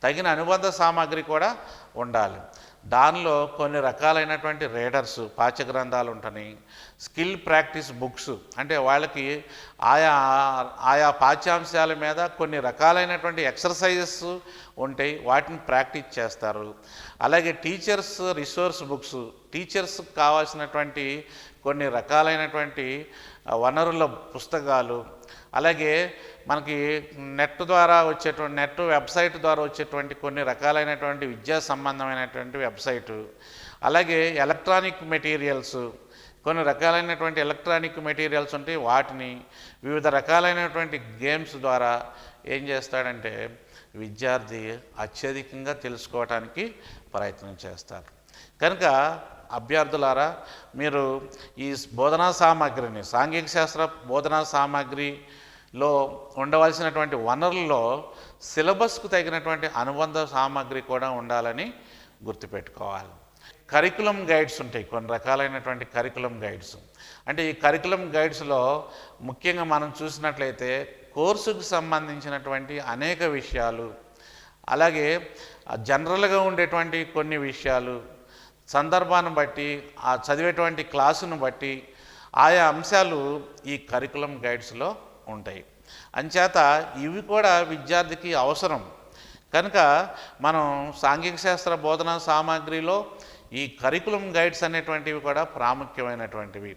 తగిన అనుబంధ సామాగ్రి కూడా ఉండాలి. దానిలో కొన్ని రకాలైనటువంటి రీడర్స్, పాఠ్యగ్రంథాలు ఉంటాయి. స్కిల్ ప్రాక్టీస్ బుక్స్, అంటే వాళ్ళకి ఆయా పాఠ్యాంశాల మీద కొన్ని రకాలైనటువంటి ఎక్సర్సైజెస్ ఉంటాయి, వాటిని ప్రాక్టీస్ చేస్తారు. అలాగే టీచర్స్ రిసోర్స్ బుక్స్, టీచర్స్కి కావాల్సినటువంటి కొన్ని రకాలైనటువంటి వనరుల పుస్తకాలు. అలాగే మనకి నెట్ వెబ్సైట్ ద్వారా వచ్చేటువంటి కొన్ని రకాలైనటువంటి విద్యా సంబంధమైనటువంటి వెబ్సైటు. అలాగే ఎలక్ట్రానిక్ మెటీరియల్స్, కొన్ని రకాలైనటువంటి ఎలక్ట్రానిక్ మెటీరియల్స్ ఉంటాయి. వాటిని వివిధ రకాలైనటువంటి గేమ్స్ ద్వారా ఏం చేస్తాడంటే విద్యార్థి అత్యధికంగా తెలుసుకోవటానికి ప్రయత్నం చేస్తారు. కనుక అభ్యర్థులారా, మీరు ఈ బోధనా సామాగ్రిని, సాంఘిక శాస్త్ర బోధనా సామాగ్రిలో ఉండవలసినటువంటి వనరుల్లో సిలబస్కు తగినటువంటి అనుబంధ సామాగ్రి కూడా ఉండాలని గుర్తుపెట్టుకోవాలి. కరికులం గైడ్స్ ఉంటాయి, కొన్ని రకాలైనటువంటి కరికులం గైడ్స్. అంటే ఈ కరికులం గైడ్స్లో ముఖ్యంగా మనం చూసినట్లయితే కోర్సుకు సంబంధించినటువంటి అనేక విషయాలు, అలాగే జనరల్గా ఉండేటువంటి కొన్ని విషయాలు, సందర్భాన్ని బట్టి, ఆ చదివేటువంటి క్లాసును బట్టి ఆయా అంశాలు ఈ కరికులం గైడ్స్లో ఉంటాయి. అంచేత ఇవి కూడా విద్యార్థికి అవసరం. కనుక మనం సాంఘిక శాస్త్ర బోధనా సామాగ్రిలో ఈ కరికులం గైడ్స్ అనేటువంటివి కూడా ప్రాముఖ్యమైనటువంటివి.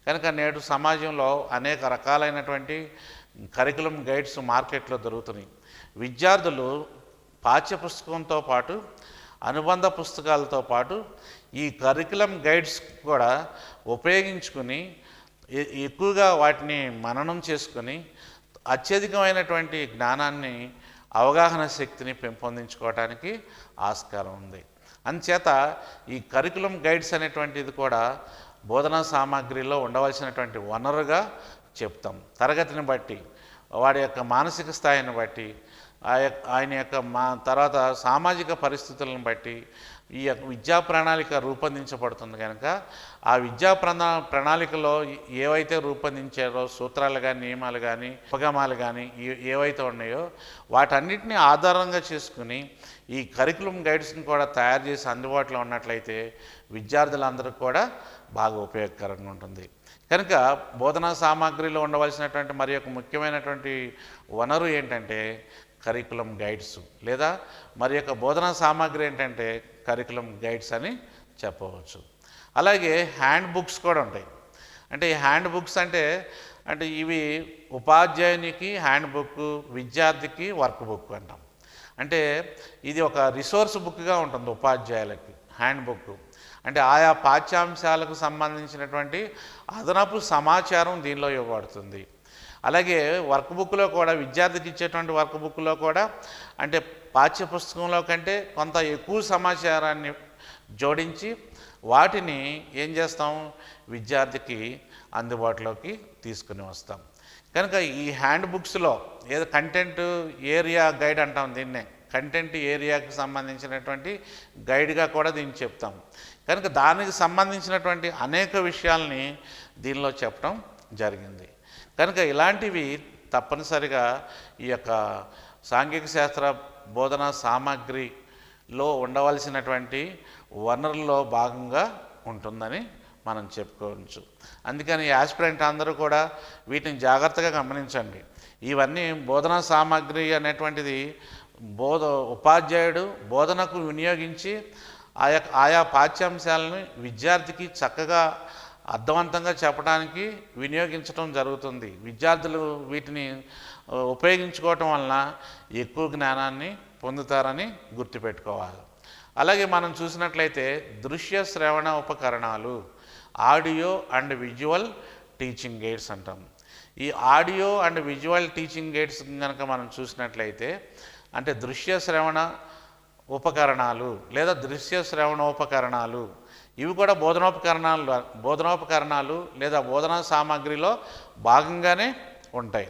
కనుక నేడు సమాజంలో అనేక రకాలైనటువంటి కరికులం గైడ్స్ మార్కెట్లో దొరుకుతున్నాయి. విద్యార్థులు పాఠ్యపుస్తకంతో పాటు అనుబంధ పుస్తకాలతో పాటు ఈ కరికులం గైడ్స్ కూడా ఉపయోగించుకుని ఎక్కువగా వాటిని మననం చేసుకొని అత్యధికమైనటువంటి జ్ఞానాన్ని, అవగాహన శక్తిని పెంపొందించుకోవడానికి ఆస్కారం ఉంది. అందుచేత ఈ కరికులం గైడ్స్ అనేటువంటిది కూడా బోధనా సామాగ్రిలో ఉండవలసినటువంటి వనరుగా చెప్తాం. తరగతిని బట్టి, వాడి యొక్క మానసిక స్థాయిని బట్టి, ఆయన యొక్క తర్వాత సామాజిక పరిస్థితులను బట్టి, ఈ యొక్క విద్యా ప్రణాళిక రూపొందించబడుతుంది కనుక ఆ విద్యా ప్రణాళికలో ఏవైతే రూపొందించారో సూత్రాలు కానీ నియమాలు కానీ ఉపగమాలు కానీ ఏవైతే ఉన్నాయో వాటన్నిటిని ఆధారంగా చేసుకుని ఈ కరికులం గైడ్స్ని కూడా తయారు చేసి అందుబాటులో ఉన్నట్లయితే విద్యార్థులందరికీ కూడా బాగా ఉపయోగకరంగా ఉంటుంది. కనుక బోధనా సామాగ్రిలో ఉండవలసినటువంటి మరి యొక్క ముఖ్యమైనటువంటి వనరు ఏంటంటే కరికులం గైడ్స్, లేదా మరి యొక్క బోధనా సామాగ్రి ఏంటంటే కరికులం గైడ్స్ అని చెప్పవచ్చు. అలాగే హ్యాండ్ బుక్స్ కూడా ఉంటాయి. అంటే ఈ హ్యాండ్ బుక్స్ అంటే ఇవి ఉపాధ్యాయునికి హ్యాండ్ బుక్, విద్యార్థికి వర్క్ బుక్ అంటాం. అంటే ఇది ఒక రిసోర్స్ బుక్గా ఉంటుంది ఉపాధ్యాయులకి హ్యాండ్ బుక్. అంటే ఆయా పాఠ్యాంశాలకు సంబంధించినటువంటి అదనపు సమాచారం దీనిలో ఇవ్వబడుతుంది. అలాగే వర్క్ బుక్లో కూడా విద్యార్థికి ఇచ్చేటువంటి వర్క్ బుక్లో కూడా అంటే పాఠ్య పుస్తకంలో కంటే కొంత ఎక్కువ సమాచారాన్ని జోడించి వాటిని ఏం చేస్తాం, విద్యార్థికి అందుబాటులోకి తీసుకుని వస్తాం. కనుక ఈ హ్యాండ్ బుక్స్లో ఏదో కంటెంట్ ఏరియా గైడ్ అంటాం, దీన్నే కంటెంట్ ఏరియాకి సంబంధించినటువంటి గైడ్గా కూడా దీన్ని చెప్తాం. కనుక దానికి సంబంధించినటువంటి అనేక విషయాల్ని దీనిలో చెప్పడం జరిగింది. కనుక ఇలాంటివి తప్పనిసరిగా ఈ యొక్క సాంఘిక శాస్త్ర బోధనా సామాగ్రిలో ఉండవలసినటువంటి వనరుల్లో భాగంగా ఉంటుందని మనం చెప్పుకోవచ్చు. అందుకని యాస్పిరెంట్ అందరూ కూడా వీటిని జాగ్రత్తగా గమనించండి. ఇవన్నీ బోధనా సామాగ్రి అనేటువంటిది ఉపాధ్యాయుడు బోధనకు వినియోగించి ఆయా పాఠ్యాంశాలను విద్యార్థికి చక్కగా అర్థవంతంగా చెప్పడానికి వినియోగించడం జరుగుతుంది. విద్యార్థులు వీటిని ఉపయోగించుకోవటం వలన ఎక్కువ జ్ఞానాన్ని పొందుతారని గుర్తుపెట్టుకోవాలి. అలాగే మనం చూసినట్లయితే దృశ్య శ్రవణ ఉపకరణాలు, audio and visual teaching AIDS అంటాం. ఈ audio and visual teaching AIDS కనుక మనం చూసినట్లయితే అంటే దృశ్య శ్రవణ ఉపకరణాలు లేదా దృశ్య శ్రవణోపకరణాలు ఇవి కూడా బోధనోపకరణాలు లేదా బోధనా సామాగ్రిలో భాగంగానే ఉంటాయి.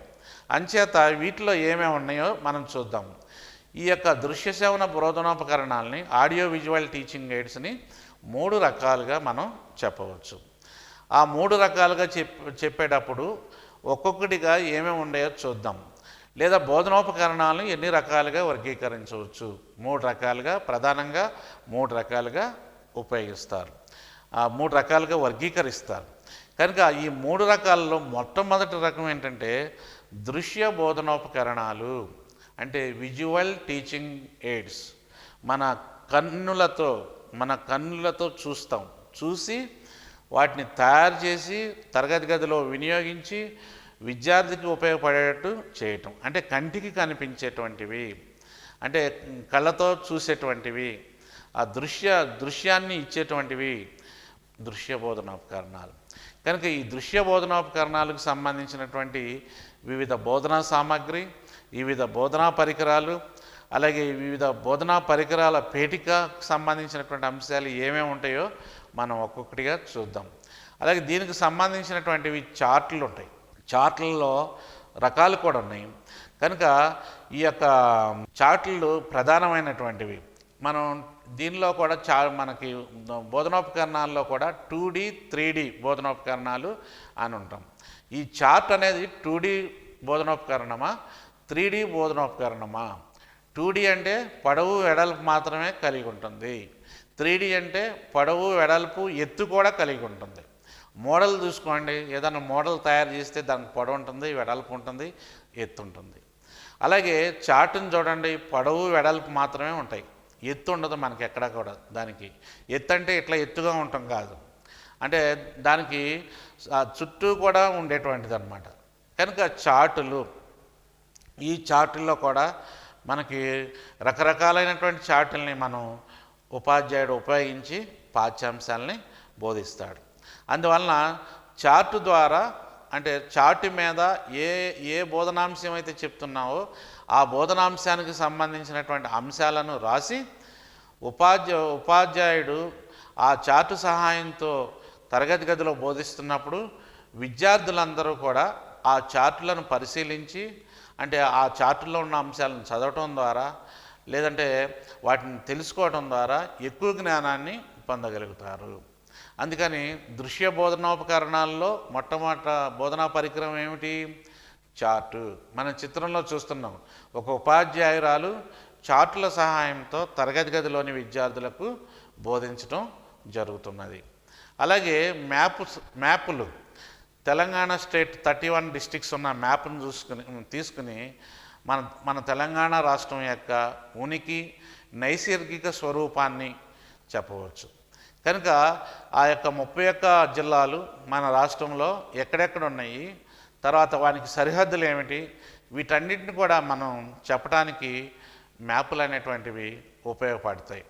అంచేత వీటిలో ఏమేమి ఉన్నాయో మనం చూద్దాం. ఈ యొక్క దృశ్య శ్రవణ బోధనోపకరణాలని ఆడియో విజువల్ టీచింగ్ ఎయిడ్స్ని 3 రకాలుగా మనం చెప్పవచ్చు. ఆ 3 రకాలుగా చెప్పేటప్పుడు ఒక్కొక్కటిగా ఏమేమి ఉన్నాయో చూద్దాం. లేదా బోధనోపకరణాలను ఎన్ని రకాలుగా వర్గీకరించవచ్చు. 3 రకాలుగా, ప్రధానంగా 3 రకాలుగా ఉపయోగిస్తారు, 3 రకాలుగా వర్గీకరిస్తారు. కనుక ఈ 3 రకాలలో మొట్టమొదటి రకం ఏంటంటే దృశ్య బోధనోపకరణాలు, అంటే విజువల్ టీచింగ్ ఎయిడ్స్. మన కన్నులతో చూసి వాటిని తయారు చేసి తరగతి గదిలో వినియోగించి విద్యార్థికి ఉపయోగపడేటట్టు చేయటం. అంటే కంటికి కనిపించేటువంటివి, అంటే కళ్ళతో చూసేటువంటివి, ఆ దృశ్యాన్ని ఇచ్చేటువంటివి దృశ్య బోధనోపకరణాలు. కనుక ఈ దృశ్య బోధనోపకరణాలకు సంబంధించినటువంటి వివిధ బోధనా సామాగ్రి, వివిధ బోధనా పరికరాలు, అలాగే వివిధ బోధనా పరికరాల పేటికకు సంబంధించినటువంటి అంశాలు ఏమేమి ఉంటాయో మనం ఒక్కొక్కటిగా చూద్దాం. అలాగే దీనికి సంబంధించినటువంటివి చార్ట్లు ఉంటాయి. చార్ట్లలో రకాలు కూడా ఉన్నాయి. కనుక ఈ యొక్క చార్ట్లు ప్రధానమైనటువంటివి. మనం దీనిలో కూడా మనకి బోధనోపకరణాల్లో కూడా 2D 3D బోధనోపకరణాలు అని ఉంటాం. ఈ చార్ట్ అనేది 2D బోధనోపకరణమా 3D బోధనోపకరణమా? 2D అంటే పొడవు వెడల్పు మాత్రమే కలిగి ఉంటుంది. 3D అంటే పొడవు వెడల్పు ఎత్తు కూడా కలిగి ఉంటుంది. మోడల్ చూసుకోండి, ఏదైనా మోడల్ తయారు చేస్తే దానికి పొడవు ఉంటుంది, వెడల్పు ఉంటుంది, ఎత్తు ఉంటుంది. అలాగే చార్టును చూడండి, పొడవు వెడల్పు మాత్రమే ఉంటాయి, ఎత్తు ఉండదు మనకి ఎక్కడ కూడా. దానికి ఎత్తు అంటే ఇట్లా ఎత్తుగా ఉండటం కాదు, అంటే దానికి చుట్టూ కూడా ఉండేటువంటిది అన్నమాట. కనుక చార్టులు, ఈ చార్టుల్లో కూడా మనకి రకరకాలైనటువంటి చార్టుల్ని మనం ఉపాధ్యాయుడు ఉపయోగించి పాఠ్యాంశాలని బోధిస్తాడు. అందువలన చార్టు ద్వారా, అంటే చార్టు మీద ఏ బోధనాంశం అయితే చెప్తున్నావో ఆ బోధనాంశానికి సంబంధించినటువంటి అంశాలను రాసి ఉపాధ్యాయుడు ఆ చార్టు సహాయంతో తరగతి గదిలో బోధిస్తున్నప్పుడు విద్యార్థులందరూ కూడా ఆ చార్టులను పరిశీలించి, అంటే ఆ చార్టులో ఉన్న అంశాలను చదవటం ద్వారా లేదంటే వాటిని తెలుసుకోవడం ద్వారా ఎక్కువ జ్ఞానాన్ని పొందగలుగుతారు. అందుకని దృశ్య బోధనోపకరణాల్లో మొట్టమొదట బోధనా పరికరం ఏమిటి? చార్టు. మనం చిత్రంలో చూస్తున్నాం, ఒక ఉపాధ్యాయురాలు చార్టుల సహాయంతో తరగతి గదిలోని విద్యార్థులకు బోధించడం జరుగుతున్నది. అలాగే మ్యాపులు తెలంగాణ స్టేట్ 31 డిస్ట్రిక్ట్స్ ఉన్న మ్యాప్ను తీసుకుని మన తెలంగాణ రాష్ట్రం యొక్క ఉనికి నైసర్గిక స్వరూపాన్ని చెప్పవచ్చు. కనుక ఆ యొక్క 31 జిల్లాలు మన రాష్ట్రంలో ఎక్కడెక్కడ ఉన్నాయి, తర్వాత వానికి సరిహద్దులు ఏమిటి, వీటన్నిటిని కూడా మనం చెప్పడానికి మ్యాపులు అనేటువంటివి ఉపయోగపడతాయి.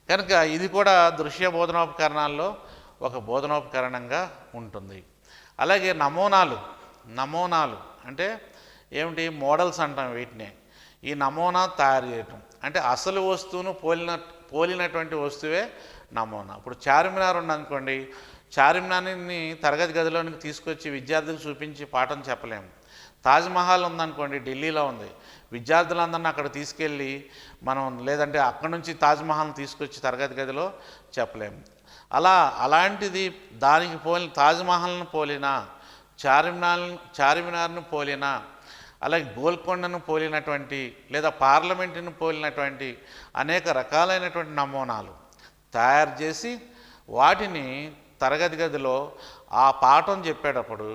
కనుక ఇది కూడా దృశ్య బోధనోపకరణాల్లో ఒక బోధనోపకరణంగా ఉంటుంది. అలాగే నమూనాలు అంటే ఏమిటి? మోడల్స్ అంటాం వీటిని. ఈ నమూనా తయారు చేయటం అంటే అసలు వస్తువును పోలినటువంటి వస్తువే నమూనా. ఇప్పుడు చార్మినార్ ఉందనుకోండి, చార్మినార్ని తరగతి గదిలోనికి తీసుకొచ్చి విద్యార్థులకు చూపించి పాఠం చెప్పలేము. తాజ్మహల్ ఉందనుకోండి, ఢిల్లీలో ఉంది, విద్యార్థులందరినీ అక్కడ తీసుకెళ్ళి లేదంటే అక్కడ నుంచి తాజ్మహల్ని తీసుకొచ్చి తరగతి గదిలో చెప్పలేము. అలాంటిది దానికి తాజ్మహల్ను పోలినా, చార్మినార్ను పోలినా, అలాగే గోల్కొండను పోలినటువంటి లేదా పార్లమెంటును పోలినటువంటి అనేక రకాలైనటువంటి నమూనాలు తయారు చేసి వాటిని తరగతి గదిలో ఆ పాఠం చెప్పేటప్పుడు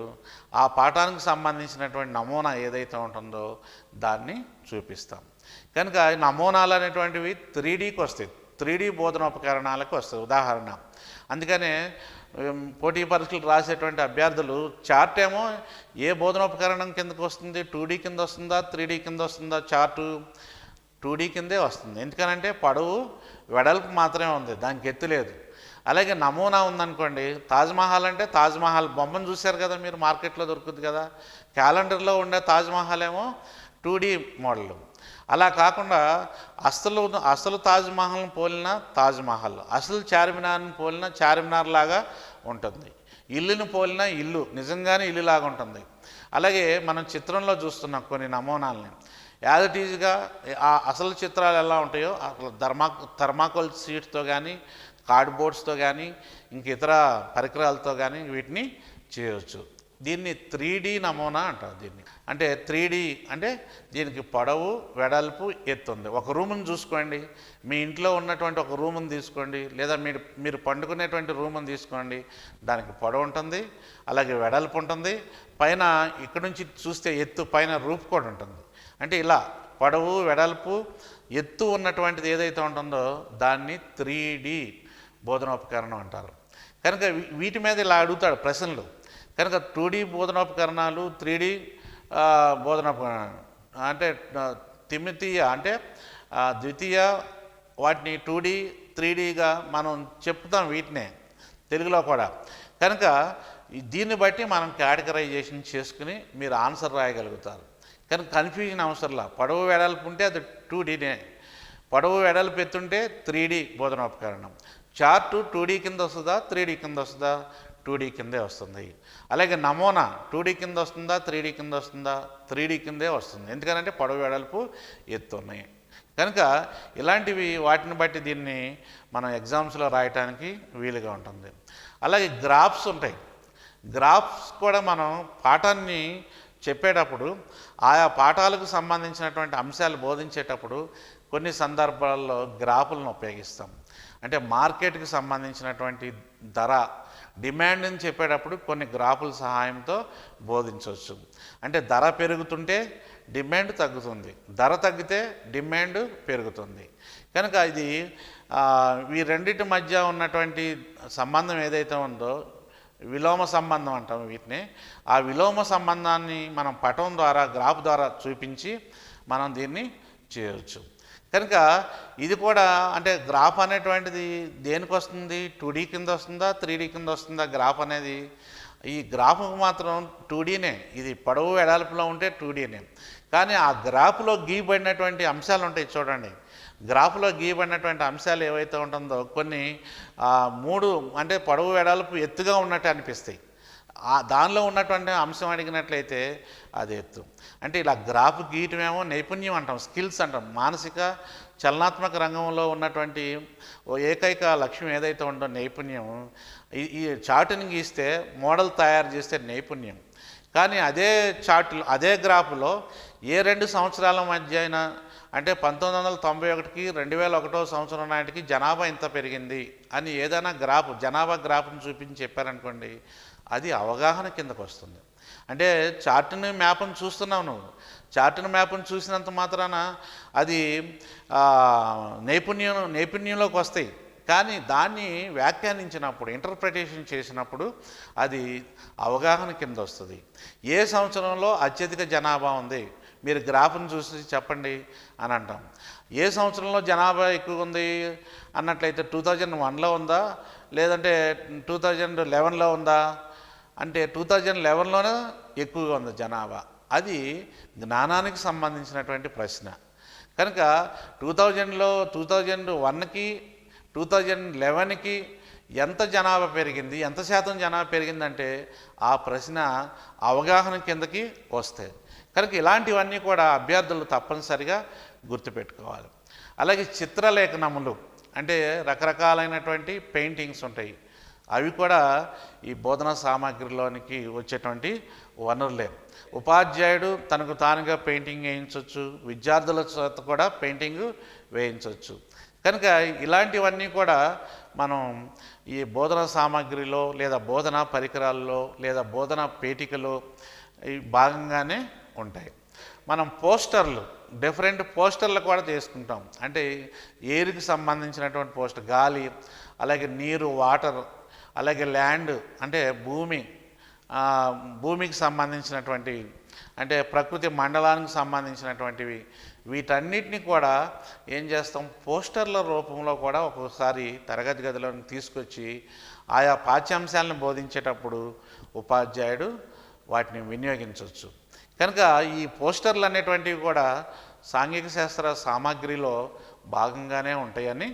ఆ పాఠానికి సంబంధించినటువంటి నమూనా ఏదైతే ఉంటుందో దాన్ని చూపిస్తాం. కనుక నమూనాలు అనేటువంటివి 3Dకి వస్తాయి, 3D బోధనోపకరణాలకు వస్తాయి. ఉదాహరణ, అందుకనే పోటీ పరీక్షలు రాసేటువంటి అభ్యర్థులు చార్ట్ ఏమో ఏ బోధనోపకరణం కిందకు వస్తుంది? 2D కింద వస్తుందా, 3D కింద వస్తుందా? చార్టు 2D కిందే వస్తుంది. ఎందుకనంటే పొడవు వెడల్పు మాత్రమే ఉంది, దానికి ఎత్తు లేదు. అలాగే నమూనా ఉందనుకోండి, తాజ్మహల్ అంటే తాజ్మహల్ బొమ్మను చూశారు కదా మీరు, మార్కెట్లో దొరుకుతుంది కదా. క్యాలెండర్లో ఉండే తాజ్మహల్ ఏమో 2D మోడల్. అలా కాకుండా అసలు తాజ్మహల్ని పోలిన తాజ్మహల్, అసలు చార్మినార్ని పోలిన చార్మినార్ లాగా ఉంటుంది. ఇల్లుని పోలిన ఇల్లు నిజంగానే ఇల్లులాగా ఉంటుంది. అలాగే మనం చిత్రంలో చూస్తున్నాం కొన్ని నమూనాలని, యాజ్ ఇట్ ఈజ్గా ఆ అసలు చిత్రాలు ఎలా ఉంటాయో థర్మాకోల్ షీట్స్తో కానీ, కార్డ్బోర్డ్స్తో కానీ, ఇంక ఇతర పరికరాలతో కానీ వీటిని చేయవచ్చు. దీన్ని 3D నమూనా అంటారు. దీన్ని అంటే 3D అంటే దీనికి పొడవు వెడల్పు ఎత్తుంది. ఒక రూమ్ని చూసుకోండి, మీ ఇంట్లో ఉన్నటువంటి ఒక రూమ్ని తీసుకోండి, లేదా మీరు పండుకునేటువంటి రూమ్ని తీసుకోండి, దానికి పొడవు ఉంటుంది, అలాగే వెడల్పు ఉంటుంది, పైన ఇక్కడ నుంచి చూస్తే ఎత్తు పైన రూఫ్ కూడా ఉంటుంది. అంటే ఇలా పొడవు వెడల్పు ఎత్తు ఉన్నటువంటిది ఏదైతే ఉంటుందో దాన్ని 3D బోధనోపకరణం అంటారు. కనుక వీటి మీద ఇలా అడుగుతాడు ప్రశ్నలు. కనుక 2D బోధనోపకరణాలు, 3D బోధనోపకరణాలు అంటే తిమితీయ అంటే ద్వితీయ, వాటిని 2D 3Dగా మనం చెప్తాం వీటినే తెలుగులో కూడా. కనుక దీన్ని బట్టి మనం కేటగరైజేషన్ చేసుకుని మీరు ఆన్సర్ రాయగలుగుతారు. కనుక కన్ఫ్యూజన్ అవసరంలా. పొడవు వెడల్పు ఉంటే అది 2Dనే, పొడవు వెడల్పు ఎత్తుంటే 3D బోధనోపకరణం. చార్టు 2D కింద వస్తుందా, 3D కింద వస్తుందా? 2D కిందే వస్తుంది. అలాగే నమూనా 2D కింద వస్తుందా, 3D కింద వస్తుందా? 3D కిందే వస్తుంది. ఎందుకంటే పొడవు వెడల్పు ఎత్తున్నాయి. కనుక ఇలాంటివి వాటిని బట్టి దీన్ని మనం ఎగ్జామ్స్లో రాయటానికి వీలుగా ఉంటుంది. అలాగే గ్రాఫ్స్ ఉంటాయి. గ్రాఫ్స్ కూడా మనం పాఠాన్ని చెప్పేటప్పుడు ఆయా పాఠాలకు సంబంధించినటువంటి అంశాలు బోధించేటప్పుడు కొన్ని సందర్భాల్లో గ్రాఫులను ఉపయోగిస్తాం. అంటే మార్కెట్కి సంబంధించినటువంటి ధర డిమాండ్ని చెప్పేటప్పుడు కొన్ని గ్రాఫుల సహాయంతో బోధించవచ్చు. అంటే ధర పెరుగుతుంటే డిమాండ్ తగ్గుతుంది, ధర తగ్గితే డిమాండ్ పెరుగుతుంది. కనుక ఇది ఈ రెండింటి మధ్య ఉన్నటువంటి సంబంధం ఏదైతే ఉందో విలోమ సంబంధం అంటాం వీటిని. ఆ విలోమ సంబంధాన్ని మనం పటం ద్వారా గ్రాఫ్ ద్వారా చూపించి మనం దీన్ని చేయవచ్చు. కనుక ఇది కూడా అంటే గ్రాఫ్ అనేటువంటిది దేనికి వస్తుంది? 2D కింద వస్తుందా, 3D కింద వస్తుందా? గ్రాఫ్ అనేది ఈ గ్రాఫ్కు మాత్రం 2Dనే. ఇది పొడవు వెడల్పులో ఉంటే 2Dనే. కానీ ఆ గ్రాఫ్లో గీయబడినటువంటి అంశాలు ఉంటాయి చూడండి. గ్రాఫ్లో గీయబడినటువంటి అంశాలు ఏవైతే ఉంటుందో కొన్ని 3 అంటే పొడవు వెడల్పు ఎత్తుగా ఉన్నట్టు అనిపిస్తాయి. దానిలో ఉన్నటువంటి అంశం అడిగినట్లయితే అది ఎత్తు. అంటే ఇలా గ్రాఫ్ గీయటమేమో నైపుణ్యం అంటాం, స్కిల్స్ అంటాం, మానసిక చలనాత్మక రంగంలో ఉన్నటువంటి ఓ ఏకైక లక్ష్యం ఏదైతే ఉందో నైపుణ్యం, ఈ చార్టుని గీస్తే మోడల్ తయారు చేస్తే నైపుణ్యం. కానీ అదే చార్టులో అదే గ్రాఫ్లో ఏ 2 సంవత్సరాల మధ్య అయినా, అంటే 1991కి 2001 సంవత్సరం నాటికి జనాభా ఇంత పెరిగింది అని ఏదైనా జనాభా గ్రాఫ్ని చూపించి చెప్పారనుకోండి, అది అవగాహన కిందకు వస్తుంది. అంటే చార్టుని మ్యాప్ని చూస్తున్నావు నువ్వు, చార్టుని మ్యాప్ని చూసినంత మాత్రాన అది నైపుణ్యంలోకి వస్తాయి. కానీ దాన్ని వ్యాఖ్యానించినప్పుడు, ఇంటర్ప్రిటేషన్ చేసినప్పుడు అది అవగాహన కింద వస్తుంది. ఏ సంవత్సరంలో అత్యధిక జనాభా ఉంది మీరు గ్రాఫ్ని చూసి చెప్పండి అని అంటాం. ఏ సంవత్సరంలో జనాభా ఎక్కువ ఉంది అన్నట్లయితే 2001లో ఉందా, లేదంటే 2011లో ఉందా అంటే 2011లోనే ఎక్కువగా ఉంది జనాభా. అది జ్ఞానానికి సంబంధించినటువంటి ప్రశ్న. కనుక 2001కి 2011కి ఎంత జనాభా పెరిగింది, ఎంత శాతం జనాభా పెరిగిందంటే ఆ ప్రశ్న అవగాహన కిందకి వస్తాయి. కనుక ఇలాంటివన్నీ కూడా అభ్యర్థులు తప్పనిసరిగా గుర్తుపెట్టుకోవాలి. అలాగే చిత్రలేఖనములు అంటే రకరకాలైనటువంటి పెయింటింగ్స్ ఉంటాయి. అవి కూడా ఈ బోధనా సామాగ్రిలోనికి వచ్చేటువంటి వనరులే. ఉపాధ్యాయుడు తనకు తానుగా పెయింటింగ్ వేయించవచ్చు, విద్యార్థుల చేత కూడా పెయింటింగ్ వేయించవచ్చు. కనుక ఇలాంటివన్నీ కూడా మనం ఈ బోధనా సామాగ్రిలో లేదా బోధనా పరికరాల్లో లేదా బోధనా పేటికలో భాగంగానే ఉంటాయి. మనం డిఫరెంట్ పోస్టర్లు కూడా చేసుకుంటాం. అంటే ఎయిర్కి సంబంధించినటువంటి పోస్టర్, గాలి, అలాగే నీరు, వాటర్, అలాగే ల్యాండ్ అంటే భూమికి సంబంధించినటువంటివి, అంటే ప్రకృతి మండలానికి సంబంధించినటువంటివి. వీటన్నిటిని కూడా ఏం చేస్తాం, పోస్టర్ల రూపంలో కూడా ఒక్కొక్కసారి తరగతి గదిలోకి తీసుకొచ్చి ఆయా పాఠ్యాంశాలను బోధించేటప్పుడు ఉపాధ్యాయుడు వాటిని వినియోగించవచ్చు. కనుక ఈ పోస్టర్లు అనేటువంటివి కూడా సాంఘిక శాస్త్ర సామాగ్రిలో భాగంగానే ఉంటాయని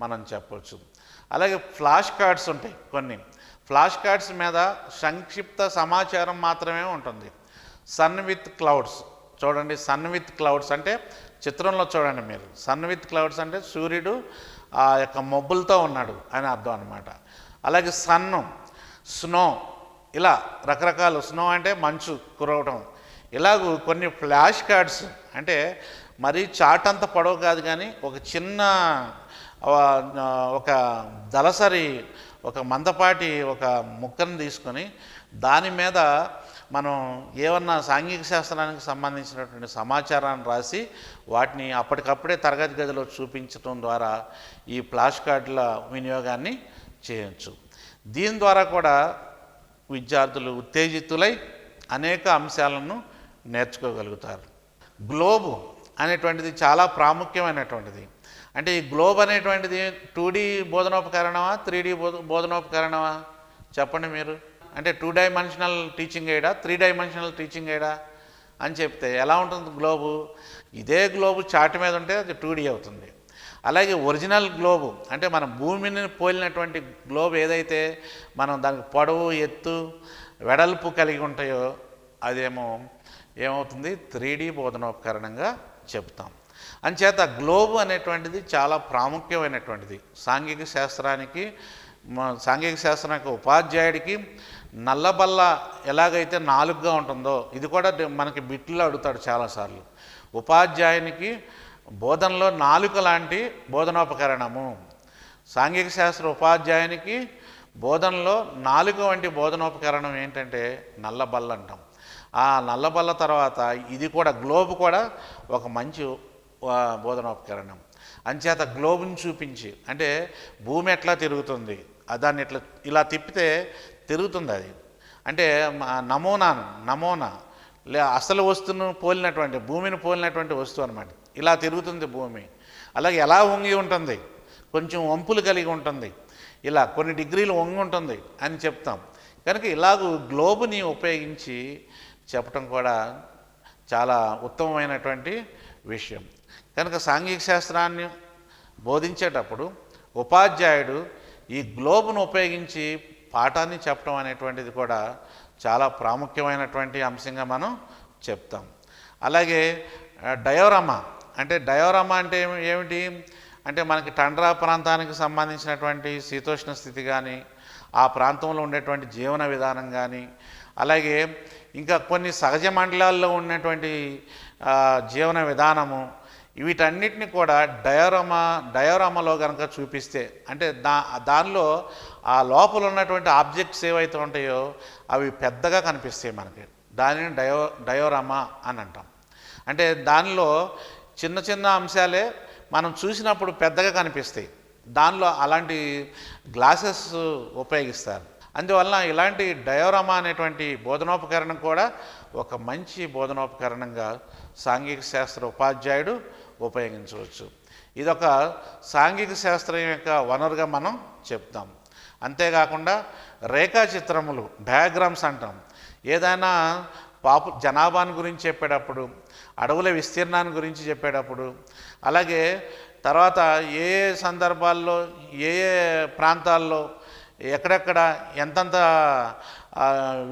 మనం చెప్పవచ్చు. అలాగే ఫ్లాష్ కార్డ్స్ ఉంటాయి. కొన్ని ఫ్లాష్ కార్డ్స్ మీద సంక్షిప్త సమాచారం మాత్రమే ఉంటుంది. సన్ విత్ క్లౌడ్స్ చూడండి. సన్ విత్ క్లౌడ్స్ అంటే చిత్రంలో చూడండి మీరు. సన్ విత్ క్లౌడ్స్ అంటే సూర్యుడు ఆ యొక్క మబ్బులతో ఉన్నాడు అని అర్థం అనమాట. అలాగే స్నో, ఇలా రకరకాలు. స్నో అంటే మంచు కురవటం. ఇలాగూ కొన్ని ఫ్లాష్ కార్డ్స్ అంటే మరీ చాట్ అంత పొడవు కాదు, కానీ ఒక చిన్న ఒక దళసరి ఒక మందపాటి ఒక ముక్కను తీసుకొని దాని మీద మనం ఏమన్నా సాంఘిక శాస్త్రానికి సంబంధించినటువంటి సమాచారాన్ని రాసి వాటిని అప్పటికప్పుడే తరగతి గదిలో చూపించడం ద్వారా ఈ ఫ్లాష్ కార్డుల వినియోగాన్ని చేయవచ్చు. దీని ద్వారా కూడా విద్యార్థులు ఉత్తేజితులై అనేక అంశాలను నేర్చుకోగలుగుతారు. గ్లోబ్ అనేటువంటిది చాలా ప్రాముఖ్యమైనటువంటిది. అంటే ఈ గ్లోబ్ అనేటువంటిది 2D బోధనోపకరణమా 3D బోధనోపకరణమా చెప్పండి మీరు. అంటే 2 డైమెన్షనల్ టీచింగ్ ఎయిడా 3 డైమెన్షనల్ టీచింగ్ ఎయిడా అని చెప్తే ఎలా ఉంటుంది గ్లోబు? ఇదే గ్లోబు చార్ట్ మీద ఉంటే అది 2D అవుతుంది. అలాగే ఒరిజినల్ గ్లోబు అంటే మన భూమిని పోలినటువంటి గ్లోబ్ ఏదైతే మనం దానికి పొడవు, ఎత్తు, వెడల్పు కలిగి ఉంటాయో అదేమో ఏమవుతుంది 3D బోధనోపకరణంగా చెప్తాం. అంచేత గ్లోబ్ అనేటువంటిది చాలా ప్రాముఖ్యమైనటువంటిది. సాంఘిక శాస్త్రానికి ఉపాధ్యాయుడికి నల్లబల్ల ఎలాగైతే 4గా ఉంటుందో, ఇది కూడా మనకి బిట్లో అడుగుతాడు చాలాసార్లు. ఉపాధ్యాయునికి బోధనలో 4 లాంటి బోధనోపకరణము. సాంఘిక శాస్త్ర ఉపాధ్యాయునికి బోధనలో 4 వంటి బోధనోపకరణం ఏంటంటే నల్లబల్ల అంటాం. ఆ నల్లబల్ల తర్వాత ఇది కూడా గ్లోబ్ కూడా ఒక మంచి బోధనోపకరణం. అంచేత గ్లోబ్ని చూపించి, అంటే భూమి ఎట్లా తిరుగుతుంది, దాన్ని ఇట్లా ఇలా తిప్పితే తిరుగుతుంది అది. అంటే నమూనా అసలు వస్తువును పోలినటువంటి, భూమిని పోలినటువంటి వస్తువు అనమాట. ఇలా తిరుగుతుంది భూమి. అలాగే ఎలా వంగి ఉంటుంది, కొంచెం వంపులు కలిగి ఉంటుంది, ఇలా కొన్ని డిగ్రీలు వంగి ఉంటుంది అని చెప్తాం. కనుక ఇలాగూ గ్లోబుని ఉపయోగించి చెప్పటం కూడా చాలా ఉత్తమమైనటువంటి విషయం. కనుక సాంఘిక శాస్త్రాన్ని బోధించేటప్పుడు ఉపాధ్యాయుడు ఈ గ్లోబును ఉపయోగించి పాఠాన్ని చెప్పడం అనేటువంటిది కూడా చాలా ప్రాముఖ్యమైనటువంటి అంశంగా మనం చెప్తాం. అలాగే డయోరామా అంటే డయోరామా అంటే ఏమిటి అంటే మనకి టండ్రా ప్రాంతానికి సంబంధించినటువంటి శీతోష్ణ స్థితి కానీ ఆ ప్రాంతంలో ఉండేటువంటి జీవన విధానం కానీ అలాగే ఇంకా కొన్ని సహజ మండలాల్లో ఉన్నటువంటి జీవన విధానము వీటన్నిటిని కూడా డయోరామాలో కనుక చూపిస్తే అంటే దానిలో ఆ లోపల ఉన్నటువంటి ఆబ్జెక్ట్స్ ఏవైతే ఉంటాయో అవి పెద్దగా కనిపిస్తాయి మనకి. దానిని డయోరామా అని అంటాం. అంటే దానిలో చిన్న చిన్న అంశాలే మనం చూసినప్పుడు పెద్దగా కనిపిస్తాయి. దానిలో అలాంటి గ్లాసెస్ ఉపయోగిస్తారు. అందువలన ఇలాంటి డయోరామా అనేటువంటి బోధనోపకరణం కూడా ఒక మంచి బోధనోపకరణంగా సాంఘిక శాస్త్ర ఉపాధ్యాయుడు ఉపయోగించవచ్చు. ఇదొక సాంఘిక శాస్త్రం యొక్క వనరుగా మనం చెప్తాం. అంతేకాకుండా రేఖాచిత్రములు డయాగ్రామ్స్ అంటాం. ఏదైనా జనాభాను గురించి చెప్పేటప్పుడు, అడవుల విస్తీర్ణాన్ని గురించి చెప్పేటప్పుడు, అలాగే తర్వాత ఏ ఏ సందర్భాల్లో ఏ ఏ ప్రాంతాల్లో ఎక్కడెక్కడ ఎంతంత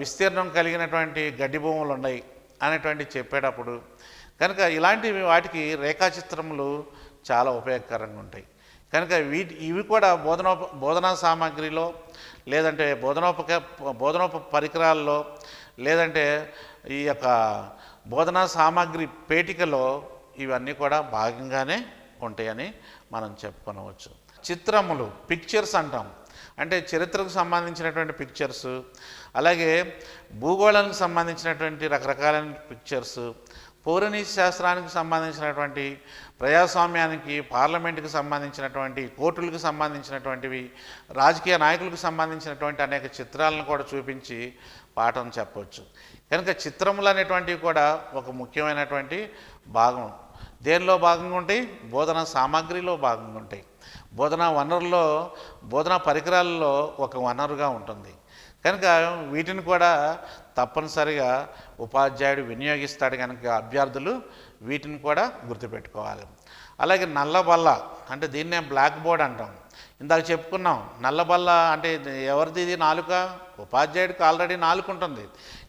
విస్తీర్ణం కలిగినటువంటి గడ్డి భూములు ఉన్నాయి అనేటువంటి చెప్పేటప్పుడు కనుక ఇలాంటివి వాటికి రేఖాచిత్రములు చాలా ఉపయోగకరంగా ఉంటాయి. కనుక ఇవి కూడా బోధనా సామాగ్రిలో లేదంటే బోధనోప పరికరాల్లో లేదంటే ఈ యొక్క బోధనా సామాగ్రి పేటికలో ఇవన్నీ కూడా భాగంగానే ఉంటాయని మనం చెప్పుకోవచ్చు. చిత్రములు పిక్చర్స్ అంటాం. అంటే చరిత్రకు సంబంధించినటువంటి పిక్చర్స్, అలాగే భూగోళానికి సంబంధించినటువంటి రకరకాలైన పిక్చర్స్, పౌరనీతి శాస్త్రానికి సంబంధించినటువంటి, ప్రజాస్వామ్యానికి పార్లమెంటుకి సంబంధించినటువంటి, కోర్టులకు సంబంధించినటువంటివి, రాజకీయ నాయకులకు సంబంధించినటువంటి అనేక చిత్రాలను కూడా చూపించి పాఠం చెప్పవచ్చు. కనుక చిత్రములు అనేటువంటివి కూడా ఒక ముఖ్యమైనటువంటి భాగం. దేనిలో భాగంగా ఉంటాయి? బోధనా సామాగ్రిలో భాగంగా ఉంటాయి. బోధనా వనరుల్లో, బోధనా పరికరాల్లో ఒక వనరుగా ఉంటుంది. కనుక వీటిని కూడా తప్పనిసరిగా ఉపాధ్యాయుడు వినియోగిస్తాడు. కనుక అభ్యర్థులు వీటిని కూడా గుర్తుపెట్టుకోవాలి. అలాగే నల్లబల్ల అంటే దీన్నే బ్లాక్ బోర్డ్ అంటాం. ఇందాక చెప్పుకున్నాం. నల్లబల్ల అంటే ఎవరిది? ఇది నాలుక. ఉపాధ్యాయుడికి ఆల్రెడీ నాలుక ఉంటుంది.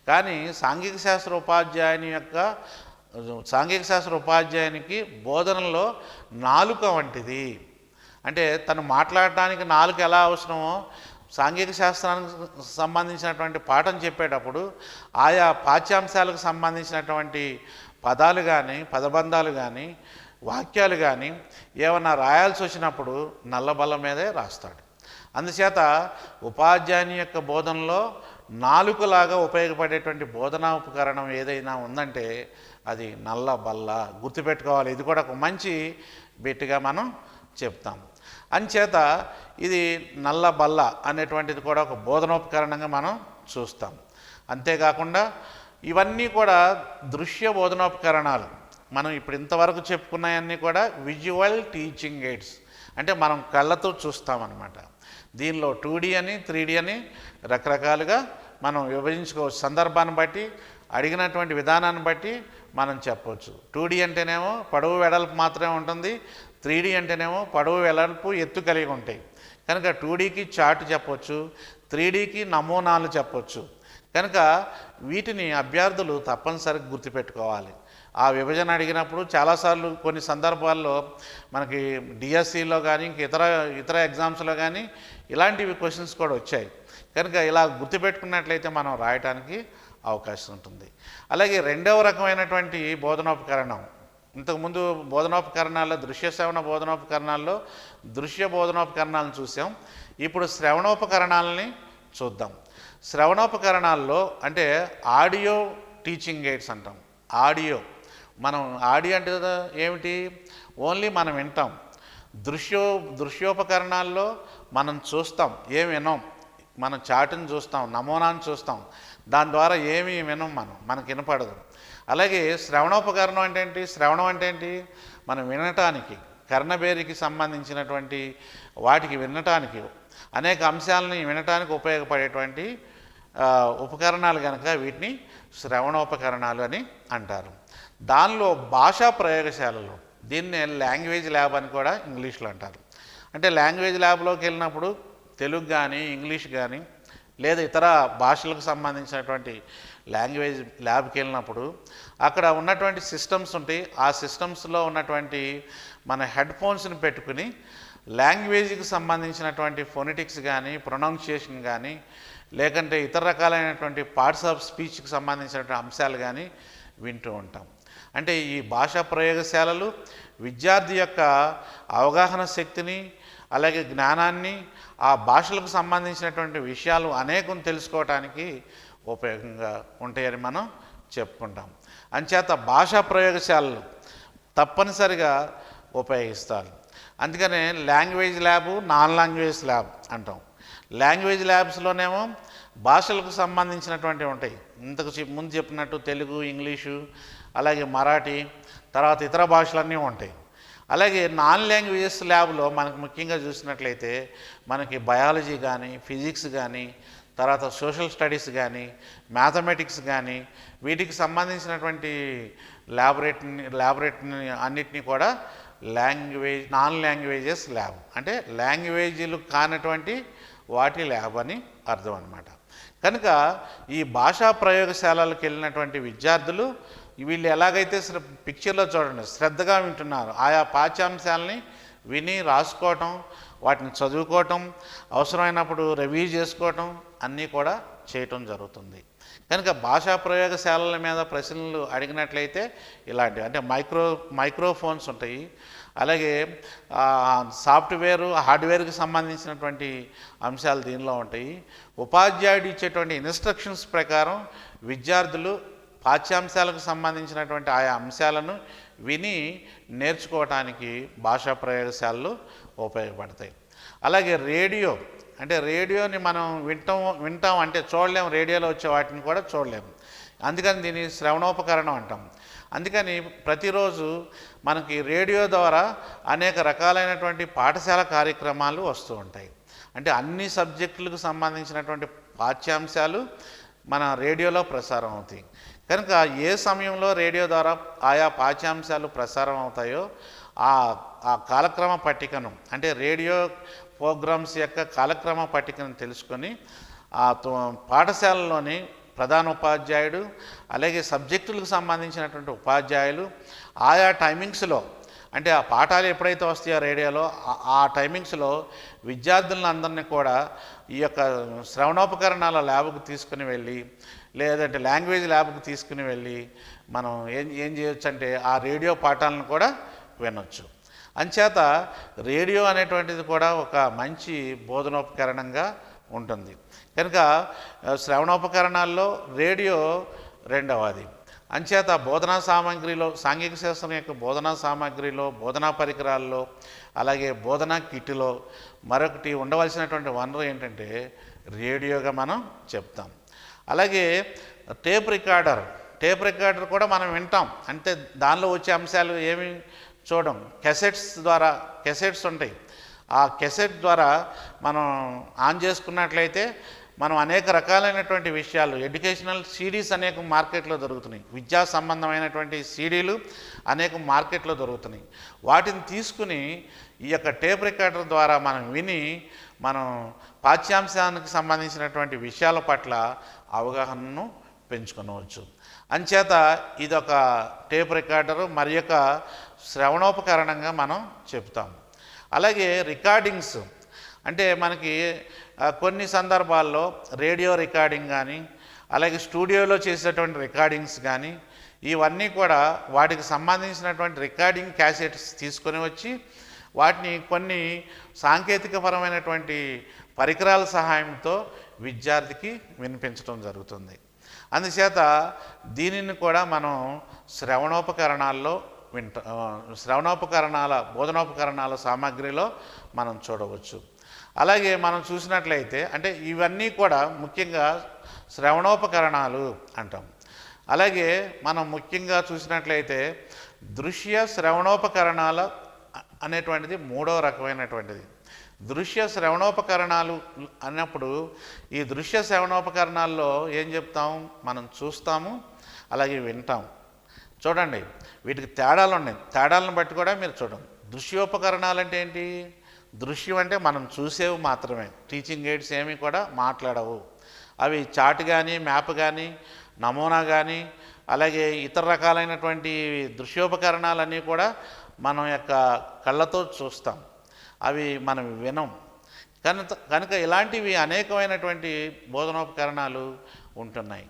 కానీ సాంఘిక శాస్త్ర ఉపాధ్యాయునికి బోధనలో నాలుక వంటిది. అంటే తను మాట్లాడటానికి నాలుక ఎలా అవసరమో సాంఘిక శాస్త్రానికి సంబంధించినటువంటి పాఠం చెప్పేటప్పుడు ఆయా పాఠ్యాంశాలకు సంబంధించినటువంటి పదాలు కానీ, పదబంధాలు కానీ, వాక్యాలు కానీ ఏమన్నా రాయాల్సి వచ్చినప్పుడు నల్లబల్ల మీదే రాస్తాడు. అందుచేత ఉపాధ్యాయుని యొక్క బోధనలో నాలుకలాగా ఉపయోగపడేటువంటి బోధనా ఉపకరణం ఏదైనా ఉందంటే అది నల్లబల్ల. గుర్తుపెట్టుకోవాలి. ఇది కూడా ఒక మంచి బిట్గా మనం చెప్తాం. అంచేత ఇది నల్లబల్ల అనేటువంటిది కూడా ఒక బోధనోపకరణంగా మనం చూస్తాం. అంతేకాకుండా ఇవన్నీ కూడా దృశ్య బోధనోపకరణాలు. మనం ఇప్పుడు ఇంతవరకు చెప్పుకున్నాయన్నీ కూడా విజువల్ టీచింగ్ ఎయిడ్స్. అంటే మనం కళ్ళతో చూస్తామన్నమాట. దీనిలో 2D అని 3D అని రకరకాలుగా మనం విభజించుకోవచ్చు. సందర్భాన్ని బట్టి, అడిగినటువంటి విధానాన్ని బట్టి మనం చెప్పవచ్చు. 2D అంటేనేమో పొడవు వెడల్పు మాత్రమే ఉంటుంది. 3D అంటేనేమో పొడవు వెడల్పు ఎత్తు కలిగి ఉంటాయి. కనుక 2Dకి చార్ట్ చెప్పవచ్చు, 3Dకి నమూనాలు చెప్పవచ్చు. కనుక వీటిని అభ్యర్థులు తప్పనిసరిగా గుర్తుపెట్టుకోవాలి. ఆ విభజన అడిగినప్పుడు చాలాసార్లు కొన్ని సందర్భాల్లో మనకి డిఎస్సిలో కానీ ఇంక ఇతర ఎగ్జామ్స్లో కానీ ఇలాంటివి క్వశ్చన్స్ కూడా వచ్చాయి. కనుక ఇలా గుర్తుపెట్టుకున్నట్లయితే మనం రాయటానికి అవకాశం ఉంటుంది. అలాగే రెండవ రకమైనటువంటి బోధనోపకరణం, ఇంతకుముందు బోధనోపకరణాల్లో దృశ్య శ్రవణ బోధనోపకరణాల్లో దృశ్య బోధనోపకరణాలను చూసాం. ఇప్పుడు శ్రవణోపకరణాలని చూద్దాం. శ్రవణోపకరణాల్లో అంటే ఆడియో టీచింగ్ ఎయిడ్స్ అంటాం. ఆడియో అంటే ఏమిటి? ఓన్లీ మనం వింటాం. దృశ్యోపకరణాల్లో మనం చూస్తాం, ఏమి వినం. మనం చాటుని చూస్తాం, నమూనాను చూస్తాం, దాని ద్వారా ఏమీ వినం, మనకి వినపడదు. అలాగే శ్రవణోపకరణం అంటే ఏంటి? శ్రవణం అంటే ఏంటి? మనం వినటానికి, కర్ణబేరికి సంబంధించినటువంటి వాటికి వినటానికి, అనేక అంశాలని వినటానికి ఉపయోగపడేటువంటి ఉపకరణాలు కనుక వీటిని శ్రవణోపకరణాలు అని అంటారు. దానిలో భాషా ప్రయోగశాలలో దీన్నే లాంగ్వేజ్ ల్యాబ్ అని కూడా ఇంగ్లీష్లో అంటారు. అంటే లాంగ్వేజ్ ల్యాబ్లోకి వెళ్ళినప్పుడు తెలుగు కానీ, ఇంగ్లీష్ కానీ, లేదా ఇతర భాషలకు సంబంధించినటువంటి లాంగ్వేజ్ ల్యాబ్కి వెళ్ళినప్పుడు అక్కడ ఉన్నటువంటి సిస్టమ్స్ ఉంటాయి. ఆ సిస్టమ్స్లో ఉన్నటువంటి మన హెడ్ ఫోన్స్ని పెట్టుకుని లాంగ్వేజ్కి సంబంధించినటువంటి ఫొనెటిక్స్ కానీ, ప్రొనౌన్సియేషన్ కానీ, లేకంటే ఇతర రకాలైనటువంటి పార్ట్స్ ఆఫ్ స్పీచ్కి సంబంధించినటువంటి అంశాలు కానీ వింటూ ఉంటాం. అంటే ఈ భాషా ప్రయోగశాలలు విద్యార్థి యొక్క అవగాహన శక్తిని, అలాగే జ్ఞానాన్ని, ఆ భాషలకు సంబంధించినటువంటి విషయాలు అనేకం తెలుసుకోవటానికి ఉపయోగంగా ఉంటాయని మనం చెప్పుకుంటాం. అంచేత భాషా ప్రయోగశాలలు తప్పనిసరిగా ఉపయోగిస్తారు. అందుకనే language lab, non language lab అంటాం. లాంగ్వేజ్ ల్యాబ్స్లోనేమో భాషలకు సంబంధించినటువంటివి ఉంటాయి. ఇంతకు ముందు చెప్పినట్టు తెలుగు, ఇంగ్లీషు, అలాగే మరాఠీ, తర్వాత ఇతర భాషలన్నీ ఉంటాయి. అలాగే నాన్ లాంగ్వేజెస్ ల్యాబ్లో మనకు ముఖ్యంగా చూసినట్లయితే మనకి బయాలజీ కానీ, ఫిజిక్స్ కానీ, తర్వాత సోషల్ స్టడీస్ కానీ, మ్యాథమెటిక్స్ కానీ, వీటికి సంబంధించినటువంటి ల్యాబొరేటరీని అన్నిటినీ కూడా నాన్ లాంగ్వేజెస్ ల్యాబ్ అంటే లాంగ్వేజీలు కానటువంటి వాటి ల్యాబ్ అని అర్థం అన్నమాట. కనుక ఈ భాషా ప్రయోగశాలలకు వెళ్ళినటువంటి విద్యార్థులు వీళ్ళు ఎలాగైతే పిక్చర్లో చూడండి శ్రద్ధగా వింటున్నారు, ఆయా పాఠ్యాంశాలని విని రాసుకోవటం, వాటిని చదువుకోవటం, అవసరమైనప్పుడు రివ్యూ చేసుకోవటం అన్నీ కూడా చేయటం జరుగుతుంది. కనుక భాషా ప్రయోగశాలల మీద ప్రశ్నలు అడిగినట్లయితే ఇలాంటివి అంటే మైక్రోఫోన్స్ ఉంటాయి. అలాగే సాఫ్ట్వేరు, హార్డ్వేర్కి సంబంధించినటువంటి అంశాలు దీనిలో ఉంటాయి. ఉపాధ్యాయుడు ఇచ్చేటువంటి ఇన్స్ట్రక్షన్స్ ప్రకారం విద్యార్థులు పాఠ్యాంశాలకు సంబంధించినటువంటి ఆయా అంశాలను విని నేర్చుకోవటానికి భాషా ప్రయోగశాలలు ఉపయోగపడతాయి. అలాగే రేడియోని మనం వింటాం అంటే చూడలేము, రేడియోలో వచ్చే వాటిని కూడా చూడలేము. అందుకని దీన్ని శ్రవణోపకరణం అంటాం. అందుకని ప్రతిరోజు మనకి రేడియో ద్వారా అనేక రకాలైనటువంటి పాఠశాల కార్యక్రమాలు వస్తూ ఉంటాయి. అంటే అన్ని సబ్జెక్టులకు సంబంధించినటువంటి పాఠ్యాంశాలు మన రేడియోలో ప్రసారం అవుతాయి. కనుక ఏ సమయంలో రేడియో ద్వారా ఆయా పాఠ్యాంశాలు ప్రసారం అవుతాయో ఆ కాలక్రమ పట్టికను అంటే రేడియో ప్రోగ్రామ్స్ యొక్క కాలక్రమ పట్టికను తెలుసుకొని ఆ పాఠశాలలోని ప్రధాన ఉపాధ్యాయుడు, అలాగే సబ్జెక్టులకు సంబంధించినటువంటి ఉపాధ్యాయులు ఆయా టైమింగ్స్లో అంటే ఆ పాఠాలు ఎప్పుడైతే వస్తాయో రేడియోలో ఆ టైమింగ్స్లో విద్యార్థులను అందరినీ కూడా ఈ యొక్క శ్రవణోపకరణాల ల్యాబ్కు తీసుకుని వెళ్ళి, లేదంటే లాంగ్వేజ్ ల్యాబ్కు తీసుకుని వెళ్ళి మనం ఏం చేయొచ్చు అంటే ఆ రేడియో పాఠాలను కూడా వినొచ్చు. అంచేత రేడియో అనేటువంటిది కూడా ఒక మంచి బోధనోపకరణంగా ఉంటుంది. కనుక శ్రవణోపకరణాల్లో రేడియో రెండవది. అంచేత బోధనా సామాగ్రిలో, సాంఘిక శాస్త్రం యొక్క బోధనా సామాగ్రిలో, బోధనా పరికరాల్లో, అలాగే బోధనా కిట్లో మరొకటి ఉండవలసినటువంటి వనరు ఏంటంటే రేడియోగా మనం చెప్తాం. అలాగే టేప్ రికార్డర్ కూడా మనం వింటాం. అంటే దానిలో వచ్చే అంశాలు ఏమి చూడం. కెసెట్స్ ఉంటాయి. ఆ కెసెట్ ద్వారా మనం ఆన్ చేసుకున్నట్లయితే మనం అనేక రకాలైనటువంటి విషయాలు, ఎడ్యుకేషనల్ సీడీస్ అనేక మార్కెట్లో దొరుకుతున్నాయి. విద్యా సంబంధమైనటువంటి సీడీలు అనేక మార్కెట్లో దొరుకుతున్నాయి. వాటిని తీసుకుని ఈ యొక్క టేప్ రికార్డర్ ద్వారా మనం విని మనం పాఠ్యాంశానికి సంబంధించినటువంటి విషయాల పట్ల అవగాహనను పెంచుకోవచ్చు. అంచేత ఇదొక టేప్ రికార్డరు మరి యొక్క శ్రవణోపకరణంగా మనం చెప్తాం. అలాగే రికార్డింగ్స్ అంటే మనకి కొన్ని సందర్భాల్లో రేడియో రికార్డింగ్ కానీ, అలాగే స్టూడియోలో చేసేటువంటి రికార్డింగ్స్ కానీ, ఇవన్నీ కూడా వాటికి సంబంధించినటువంటి రికార్డింగ్ క్యాసెట్స్ తీసుకొని వచ్చి వాటిని కొన్ని సాంకేతికపరమైనటువంటి పరికరాల సహాయంతో విద్యార్థికి వినిపించడం జరుగుతుంది. అందుచేత దీనిని కూడా మనం బోధనోపకరణాల సామాగ్రిలో మనం చూడవచ్చు. అలాగే మనం చూసినట్లయితే అంటే ఇవన్నీ కూడా ముఖ్యంగా శ్రవణోపకరణాలు అంటాం. అలాగే మనం ముఖ్యంగా చూసినట్లయితే దృశ్య శ్రవణోపకరణాల అనేటువంటిది మూడవ రకమైనటువంటిది. దృశ్య శ్రవణోపకరణాలు అన్నప్పుడు ఈ దృశ్య శ్రవణోపకరణాల్లో ఏం చెప్తాం, మనం చూస్తాము అలాగే వింటాం. చూడండి వీటికి తేడాలు ఉన్నాయి. తేడాలను బట్టి కూడా మీరు చూడండి. దృశ్యోపకరణాలు అంటే ఏంటి? దృశ్యం అంటే మనం చూసేవి మాత్రమే, టీచింగ్ ఎయిడ్స్ ఏమీ కూడా మాట్లాడవు. అవి చార్ట్ కానీ, మ్యాప్ కానీ, నమూనా కానీ, అలాగే ఇతర రకాలైనటువంటి దృశ్యోపకరణాలన్నీ కూడా మనం యొక్క కళ్ళతో చూస్తాం, అవి మనం వినం. కనుక ఇలాంటివి అనేకమైనటువంటి బోధనోపకరణాలు ఉంటున్నాయి.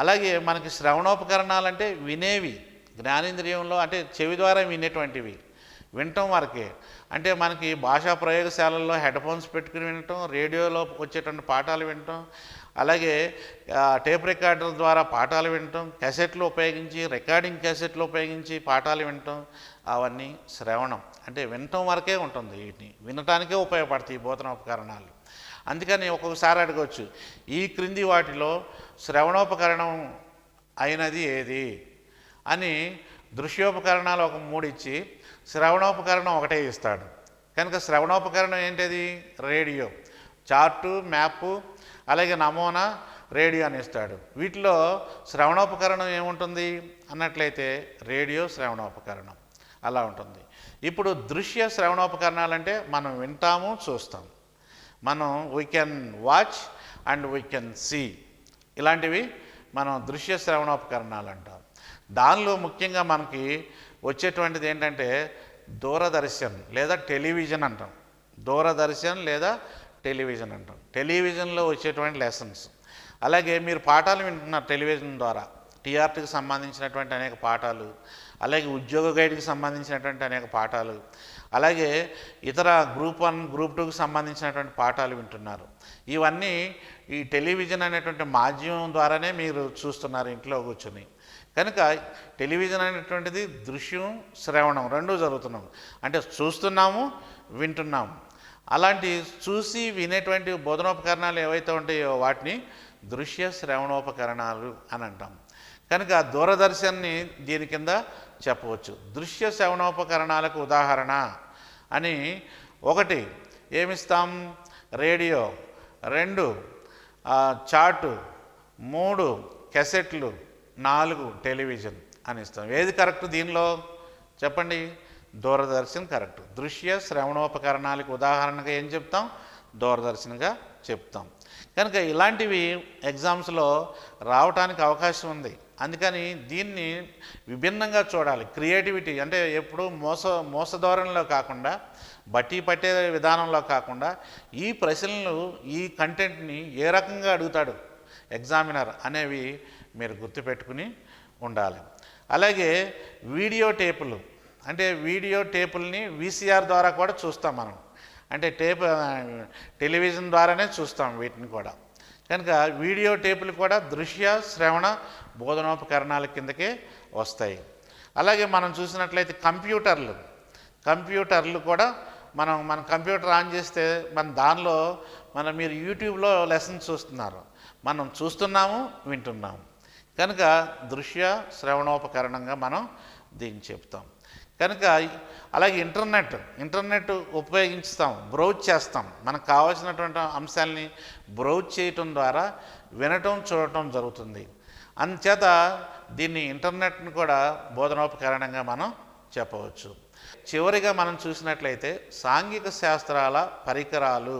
అలాగే మనకి శ్రవణోపకరణాలంటే వినేవి, జ్ఞానేంద్రియంలో అంటే చెవి ద్వారా వినేటువంటివి, వినటం వరకే. అంటే మనకి భాషా ప్రయోగశాలల్లో హెడ్ ఫోన్స్ పెట్టుకుని వినటం, రేడియోలో వచ్చేటువంటి పాఠాలు వినటం, అలాగే టేప్ రికార్డర్ ద్వారా పాఠాలు వినటం, క్యాసెట్లు ఉపయోగించి, రికార్డింగ్ క్యాసెట్లు ఉపయోగించి పాఠాలు వినటం, అవన్నీ శ్రవణం అంటే వినటం వరకే ఉంటుంది. వీటిని వినటానికే ఉపయోగపడతాయి ఈ బోధనోపకరణాలు. అందుకని ఒక్కొక్కసారి అడగవచ్చు, ఈ క్రింది వాటిలో శ్రవణోపకరణం అయినది ఏది అని దృశ్యోపకరణాలు ఒక 3 ఇచ్చి శ్రవణోపకరణం ఒకటే ఇస్తాడు. కనుక శ్రవణోపకరణం ఏంటిది? రేడియో, చార్టు, మ్యాపు, అలాగే నమూనా, రేడియో అని ఇస్తాడు. వీటిలో శ్రవణోపకరణం ఏముంటుంది అన్నట్లయితే రేడియో శ్రవణోపకరణం అలా ఉంటుంది. ఇప్పుడు దృశ్య శ్రవణోపకరణాలంటే మనం వింటాము, చూస్తాం, మనం we can watch and we can see, ఇలాంటివి మనం దృశ్య శ్రవణోపకరణాలు అంటాం. దానిలో ముఖ్యంగా మనకి వచ్చేటువంటిది ఏంటంటే దూరదర్శన్ లేదా టెలివిజన్ అంటాం. దూరదర్శన్ లేదా టెలివిజన్ అంటాం. టెలివిజన్లో వచ్చేటువంటి లెసన్స్. అలాగే మీరు పాఠాలు వింటున్నారు టెలివిజన్ ద్వారా, టీఆర్టీకి సంబంధించినటువంటి అనేక పాఠాలు, అలాగే ఉద్యోగ గైడ్కి సంబంధించినటువంటి అనేక పాఠాలు, అలాగే ఇతర గ్రూప్ 1, గ్రూప్ 2కి సంబంధించినటువంటి పాఠాలు వింటున్నారు. ఇవన్నీ ఈ టెలివిజన్ అనేటువంటి మాధ్యమం ద్వారానే మీరు చూస్తున్నారు ఇంట్లో కూర్చొని. కనుక టెలివిజన్ అనేటువంటిది దృశ్యం, శ్రవణం రెండూ జరుగుతున్నాం. అంటే చూస్తున్నాము, వింటున్నాము. అలాంటి చూసి వినేటువంటి బోధనోపకరణాలు ఏవైతే ఉంటాయో వాటిని దృశ్య శ్రవణోపకరణాలు అని అంటాం. కనుక దూరదర్శన్ని దీని కింద చెప్పవచ్చు. దృశ్య శ్రవణోపకరణాలకు ఉదాహరణ అని 1 ఏమిస్తాం? రేడియో, 2 చార్టు, 3 క్యాసెట్లు, 4 టెలివిజన్ అని ఇస్తాం. ఏది కరెక్ట్ దీనిలో చెప్పండి? దూరదర్శన్ కరెక్ట్. దృశ్య శ్రవణోపకరణాలకు ఉదాహరణగా ఏం చెప్తాం? దూరదర్శన్గా చెప్తాం. కనుక ఇలాంటివి ఎగ్జామ్స్లో రావటానికి అవకాశం ఉంది. అందుకని దీన్ని విభిన్నంగా చూడాలి. క్రియేటివిటీ అంటే ఎప్పుడు మోసధోరణిలో కాకుండా, బట్టి పట్టే విధానంలో కాకుండా, ఈ ప్రశ్నలు, ఈ కంటెంట్ని ఏ రకంగా అడుగుతాడు ఎగ్జామినర్ అనేవి మీరు గుర్తుపెట్టుకుని ఉండాలి. అలాగే వీడియో టేపులు, అంటే వీడియో టేపుల్ని వీసీఆర్ ద్వారా కూడా చూస్తాం మనం. అంటే టెలివిజన్ ద్వారానే చూస్తాం వీటిని కూడా. కనుక వీడియో టేపులు కూడా దృశ్య శ్రవణ బోధనోపకరణాల కిందకే వస్తాయి. అలాగే మనం చూసినట్లయితే కంప్యూటర్లు కూడా మన కంప్యూటర్ ఆన్ చేస్తే దానిలో మీరు యూట్యూబ్లో లెసన్స్ చూస్తున్నారు, మనం చూస్తున్నాము, వింటున్నాము. కనుక దృశ్య శ్రవణోపకరణంగా మనం దీన్ని చెప్తాం. కనుక అలాగే ఇంటర్నెట్ ఉపయోగిస్తాం, బ్రౌజ్ చేస్తాం. మనకు కావాల్సినటువంటి అంశాలని బ్రౌజ్ చేయటం ద్వారా వినటం, చూడటం జరుగుతుంది. అందుచేత దీన్ని ఇంటర్నెట్ని కూడా బోధనోపకరణంగా మనం చెప్పవచ్చు. చివరిగా మనం చూసినట్లయితే సాంఘిక శాస్త్రాల పరికరాలు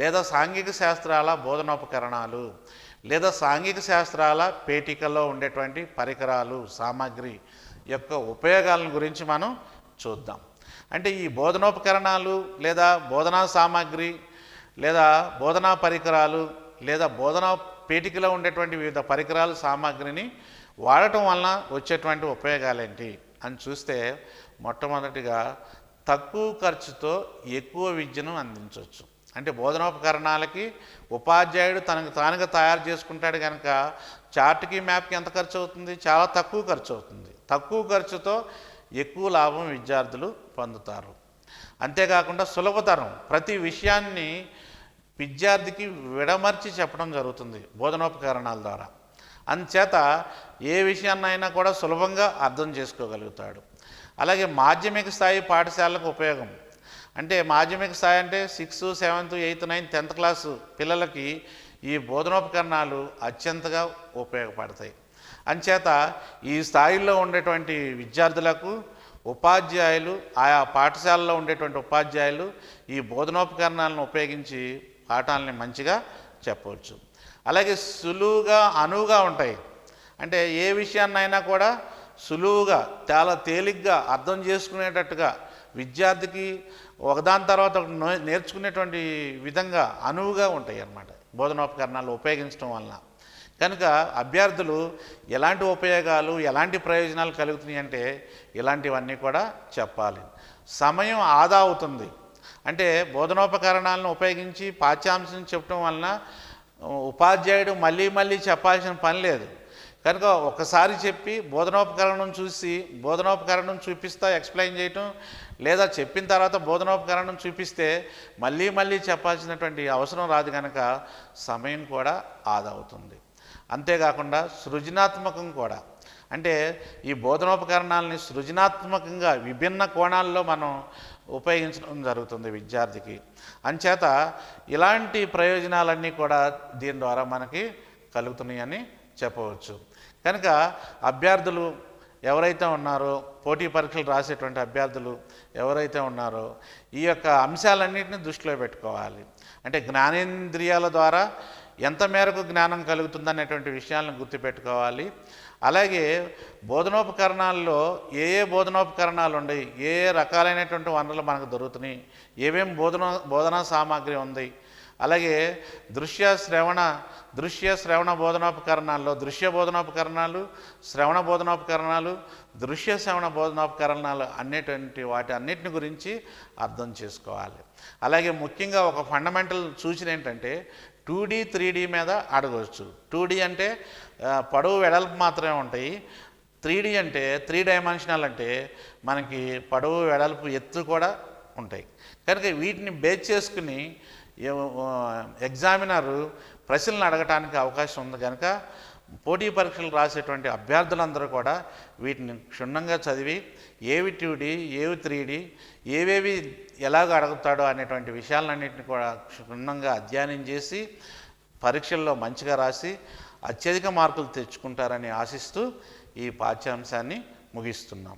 లేదా సాంఘిక శాస్త్రాల బోధనోపకరణాలు లేదా సాంఘిక శాస్త్రాల పేటికల్లో ఉండేటువంటి పరికరాలు, సామాగ్రి యొక్క ఉపయోగాలను గురించి మనం చూద్దాం. అంటే ఈ బోధనోపకరణాలు లేదా బోధనా సామాగ్రి లేదా బోధనా పరికరాలు లేదా బోధనా పేటికలో ఉండేటువంటి వివిధ పరికరాలు, సామాగ్రిని వాడటం వలన వచ్చేటువంటి ఉపయోగాలేంటి అని చూస్తే, మొట్టమొదటిగా తక్కువ ఖర్చుతో ఎక్కువ విద్యను అందించవచ్చు. అంటే బోధనోపకరణాలకి ఉపాధ్యాయుడు తనకు తానుగా తయారు చేసుకుంటాడు కనుక చార్ట్కి, మ్యాప్కి ఎంత ఖర్చు అవుతుంది? చాలా తక్కువ ఖర్చు అవుతుంది. తక్కువ ఖర్చుతో ఎక్కువ లాభం విద్యార్థులు పొందుతారు. అంతేకాకుండా సులభతరం, ప్రతి విషయాన్ని విద్యార్థికి విడమర్చి చెప్పడం జరుగుతుంది బోధనోపకరణాల ద్వారా. అందుచేత ఏ విషయాన్నైనా కూడా సులభంగా అర్థం చేసుకోగలుగుతాడు. అలాగే మాధ్యమిక స్థాయి పాఠశాలకు ఉపయోగం. అంటే మాధ్యమిక స్థాయి అంటే 6th, 7th, 8th, 9th, 10th class పిల్లలకి ఈ బోధనోపకరణాలు అత్యంతగా ఉపయోగపడతాయి. అంచేత ఈ స్థాయిలో ఉండేటువంటి విద్యార్థులకు ఉపాధ్యాయులు, ఆయా పాఠశాలలో ఉండేటువంటి ఉపాధ్యాయులు ఈ బోధనోపకరణాలను ఉపయోగించి పాఠాలని మంచిగా చెప్పవచ్చు. అలాగే సులువుగా అనువుగా ఉంటాయి. అంటే ఏ విషయాన్నైనా కూడా సులువుగా చాలా తేలిగ్గా అర్థం చేసుకునేటట్టుగా విద్యార్థికి ఒకదాని తర్వాత ఒకటి నేర్చుకునేటువంటి విధంగా అనువుగా ఉంటాయి అన్నమాట బోధనోపకరణాలు ఉపయోగించడం వలన. కనుక అభ్యర్థులు ఎలాంటి ఉపయోగాలు ఎలాంటి ప్రయోజనాలు కలుగుతున్నాయి అంటే ఇలాంటివన్నీ కూడా చెప్పాలి. సమయం ఆదా అవుతుంది. అంటే బోధనోపకరణాలను ఉపయోగించి పాఠ్యాంశం చెప్పడం వలన ఉపాధ్యాయుడు మళ్ళీ మళ్ళీ చెప్పాల్సిన పని లేదు. కనుక ఒకసారి చెప్పి బోధనోపకరణం చూపిస్తా ఎక్స్ప్లెయిన్ చేయటం, లేదా చెప్పిన తర్వాత బోధనోపకరణం చూపిస్తే మళ్ళీ మళ్ళీ చెప్పాల్సినటువంటి అవసరం రాదు. కనుక సమయం కూడా ఆదా అవుతుంది. అంతేకాకుండా సృజనాత్మకం కూడా, అంటే ఈ బోధనోపకరణాలని సృజనాత్మకంగా విభిన్న కోణాల్లో మనం ఉపయోగించడం జరుగుతుంది విద్యార్థికి. అంచేత ఇలాంటి ప్రయోజనాలన్నీ కూడా దీని ద్వారా మనకి కలుగుతున్నాయని చెప్పవచ్చు. కనుక అభ్యర్థులు ఎవరైతే ఉన్నారో, పోటీ పరీక్షలు రాసేటువంటి అభ్యర్థులు ఎవరైతే ఉన్నారో ఈ యొక్క అంశాలన్నింటినీ దృష్టిలో పెట్టుకోవాలి. అంటే జ్ఞానేంద్రియాల ద్వారా ఎంత మేరకు జ్ఞానం కలుగుతుందనేటువంటి విషయాలను గుర్తుపెట్టుకోవాలి. అలాగే బోధనోపకరణాల్లో ఏ ఏ బోధనోపకరణాలు ఉన్నాయి, ఏ ఏ రకాలైనటువంటి వనరులు మనకు దొరుకుతున్నాయి, ఏమేమి బోధనా సామాగ్రి ఉంది, అలాగే దృశ్య శ్రవణ బోధనోపకరణాల్లో దృశ్య బోధనోపకరణాలు, శ్రవణ బోధనోపకరణాలు, దృశ్య శ్రవణ బోధనోపకరణాలు అనేటువంటి వాటి అన్నిటిని గురించి అర్థం చేసుకోవాలి. అలాగే ముఖ్యంగా ఒక ఫండమెంటల్ సూచన ఏంటంటే 2D 3D మీద అడగవచ్చు. 2D అంటే పొడవు వెడల్పు మాత్రమే ఉంటాయి. 3D అంటే 3 డైమెన్షనల్ అంటే మనకి పొడవు వెడల్పు ఎత్తు కూడా ఉంటాయి. కనుక వీటిని బేస్ చేసుకుని ఎగ్జామినర్ ప్రశ్నలు అడగటానికి అవకాశం ఉంది. కనుక పోటీ పరీక్షలు రాసేటువంటి అభ్యర్థులందరూ కూడా వీటిని క్షుణ్ణంగా చదివి ఏవి 2D ఏవి 3D ఏవేవి ఎలాగ అడుగుతాడో అనేటువంటి విషయాలన్నింటినీ కూడా క్షుణ్ణంగా అధ్యయనం చేసి పరీక్షల్లో మంచిగా రాసి అత్యధిక మార్కులు తెచ్చుకుంటారని ఆశిస్తూ ఈ పాఠ్యాంశాన్ని ముగిస్తున్నాం.